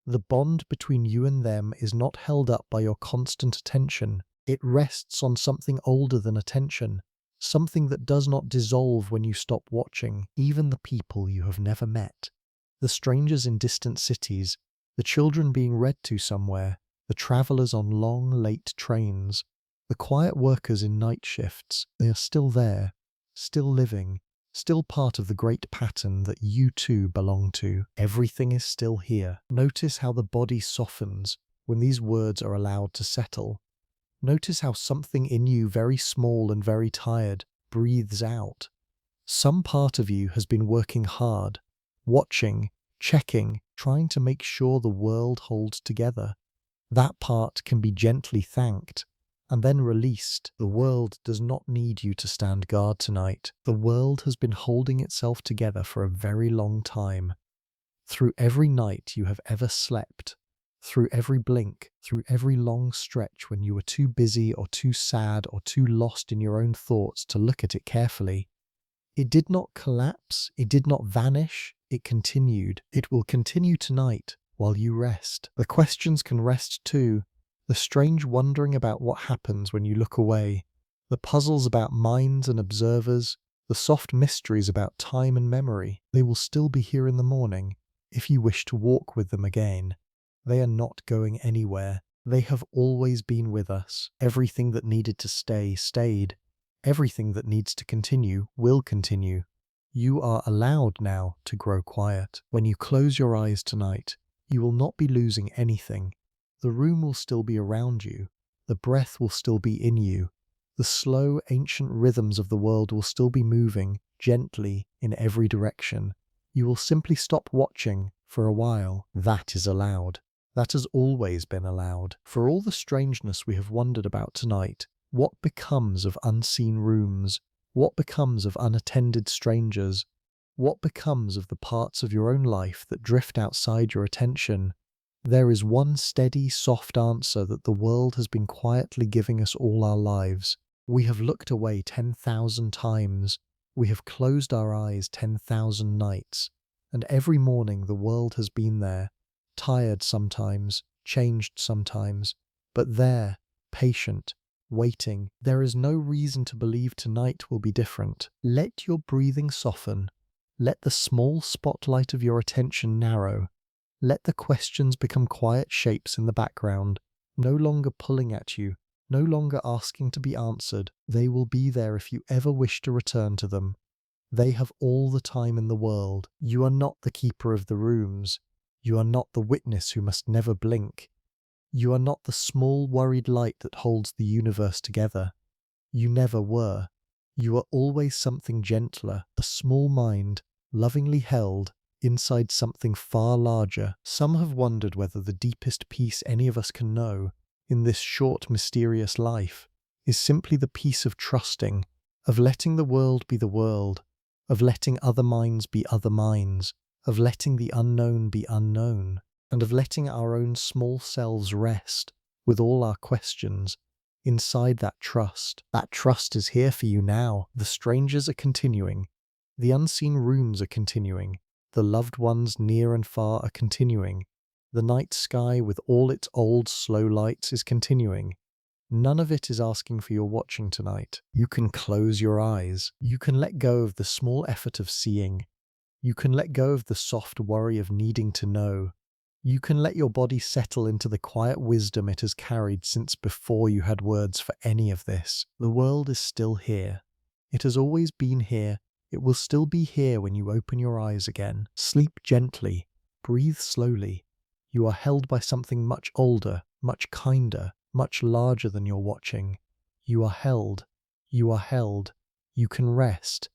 The bond between you and them is not held up by your constant attention. It rests on something older than attention, something that does not dissolve when you stop watching. Even the people you have never met, the strangers in distant cities, the children being read to somewhere, the travelers on long, late trains, the quiet workers in night shifts, they are still there, still living, still part of the great pattern that you too belong to. Everything is still here. Notice how the body softens when these words are allowed to settle. Notice how something in you, very small and very tired, breathes out. Some part of you has been working hard, watching, checking, trying to make sure the world holds together. That part can be gently thanked and then released. The world does not need you to stand guard tonight. The world has been holding itself together for a very long time. Through every night you have ever slept, through every blink, through every long stretch when you were too busy or too sad or too lost in your own thoughts to look at it carefully. It did not collapse, it did not vanish, it continued. It will continue tonight while you rest. The questions can rest too. The strange wondering about what happens when you look away, the puzzles about minds and observers, the soft mysteries about time and memory, they will still be here in the morning, if you wish to walk with them again. They are not going anywhere. They have always been with us. Everything that needed to stay, stayed. Everything that needs to continue, will continue. You are allowed now to grow quiet. When you close your eyes tonight, you will not be losing anything. The room will still be around you. The breath will still be in you. The slow, ancient rhythms of the world will still be moving, gently, in every direction. You will simply stop watching for a while. That is allowed. That has always been allowed. For all the strangeness we have wondered about tonight, what becomes of unseen rooms? What becomes of unattended strangers? What becomes of the parts of your own life that drift outside your attention? There is one steady, soft answer that the world has been quietly giving us all our lives. We have looked away 10,000 times. We have closed our eyes 10,000 nights. And every morning the world has been there, tired sometimes, changed sometimes, but there, patient, waiting. There is no reason to believe tonight will be different. Let your breathing soften. Let the small spotlight of your attention narrow. Let the questions become quiet shapes in the background, no longer pulling at you, no longer asking to be answered. They will be there if you ever wish to return to them. They have all the time in the world. You are not the keeper of the rooms. You are not the witness who must never blink. You are not the small worried light that holds the universe together. You never were. You are always something gentler, a small mind, lovingly held, inside something far larger. Some have wondered whether the deepest peace any of us can know, in this short, mysterious life, is simply the peace of trusting, of letting the world be the world, of letting other minds be other minds, of letting the unknown be unknown, and of letting our own small selves rest, with all our questions, inside that trust. That trust is here for you now. The strangers are continuing. The unseen rooms are continuing. The loved ones near and far are continuing. The night sky with all its old slow lights is continuing. None of it is asking for your watching tonight. You can close your eyes. You can let go of the small effort of seeing. You can let go of the soft worry of needing to know. You can let your body settle into the quiet wisdom it has carried since before you had words for any of this. The world is still here. It has always been here. It will still be here when you open your eyes again. Sleep gently. Breathe slowly. You are held by something much older, much kinder, much larger than your watching. You are held. You are held. You can rest.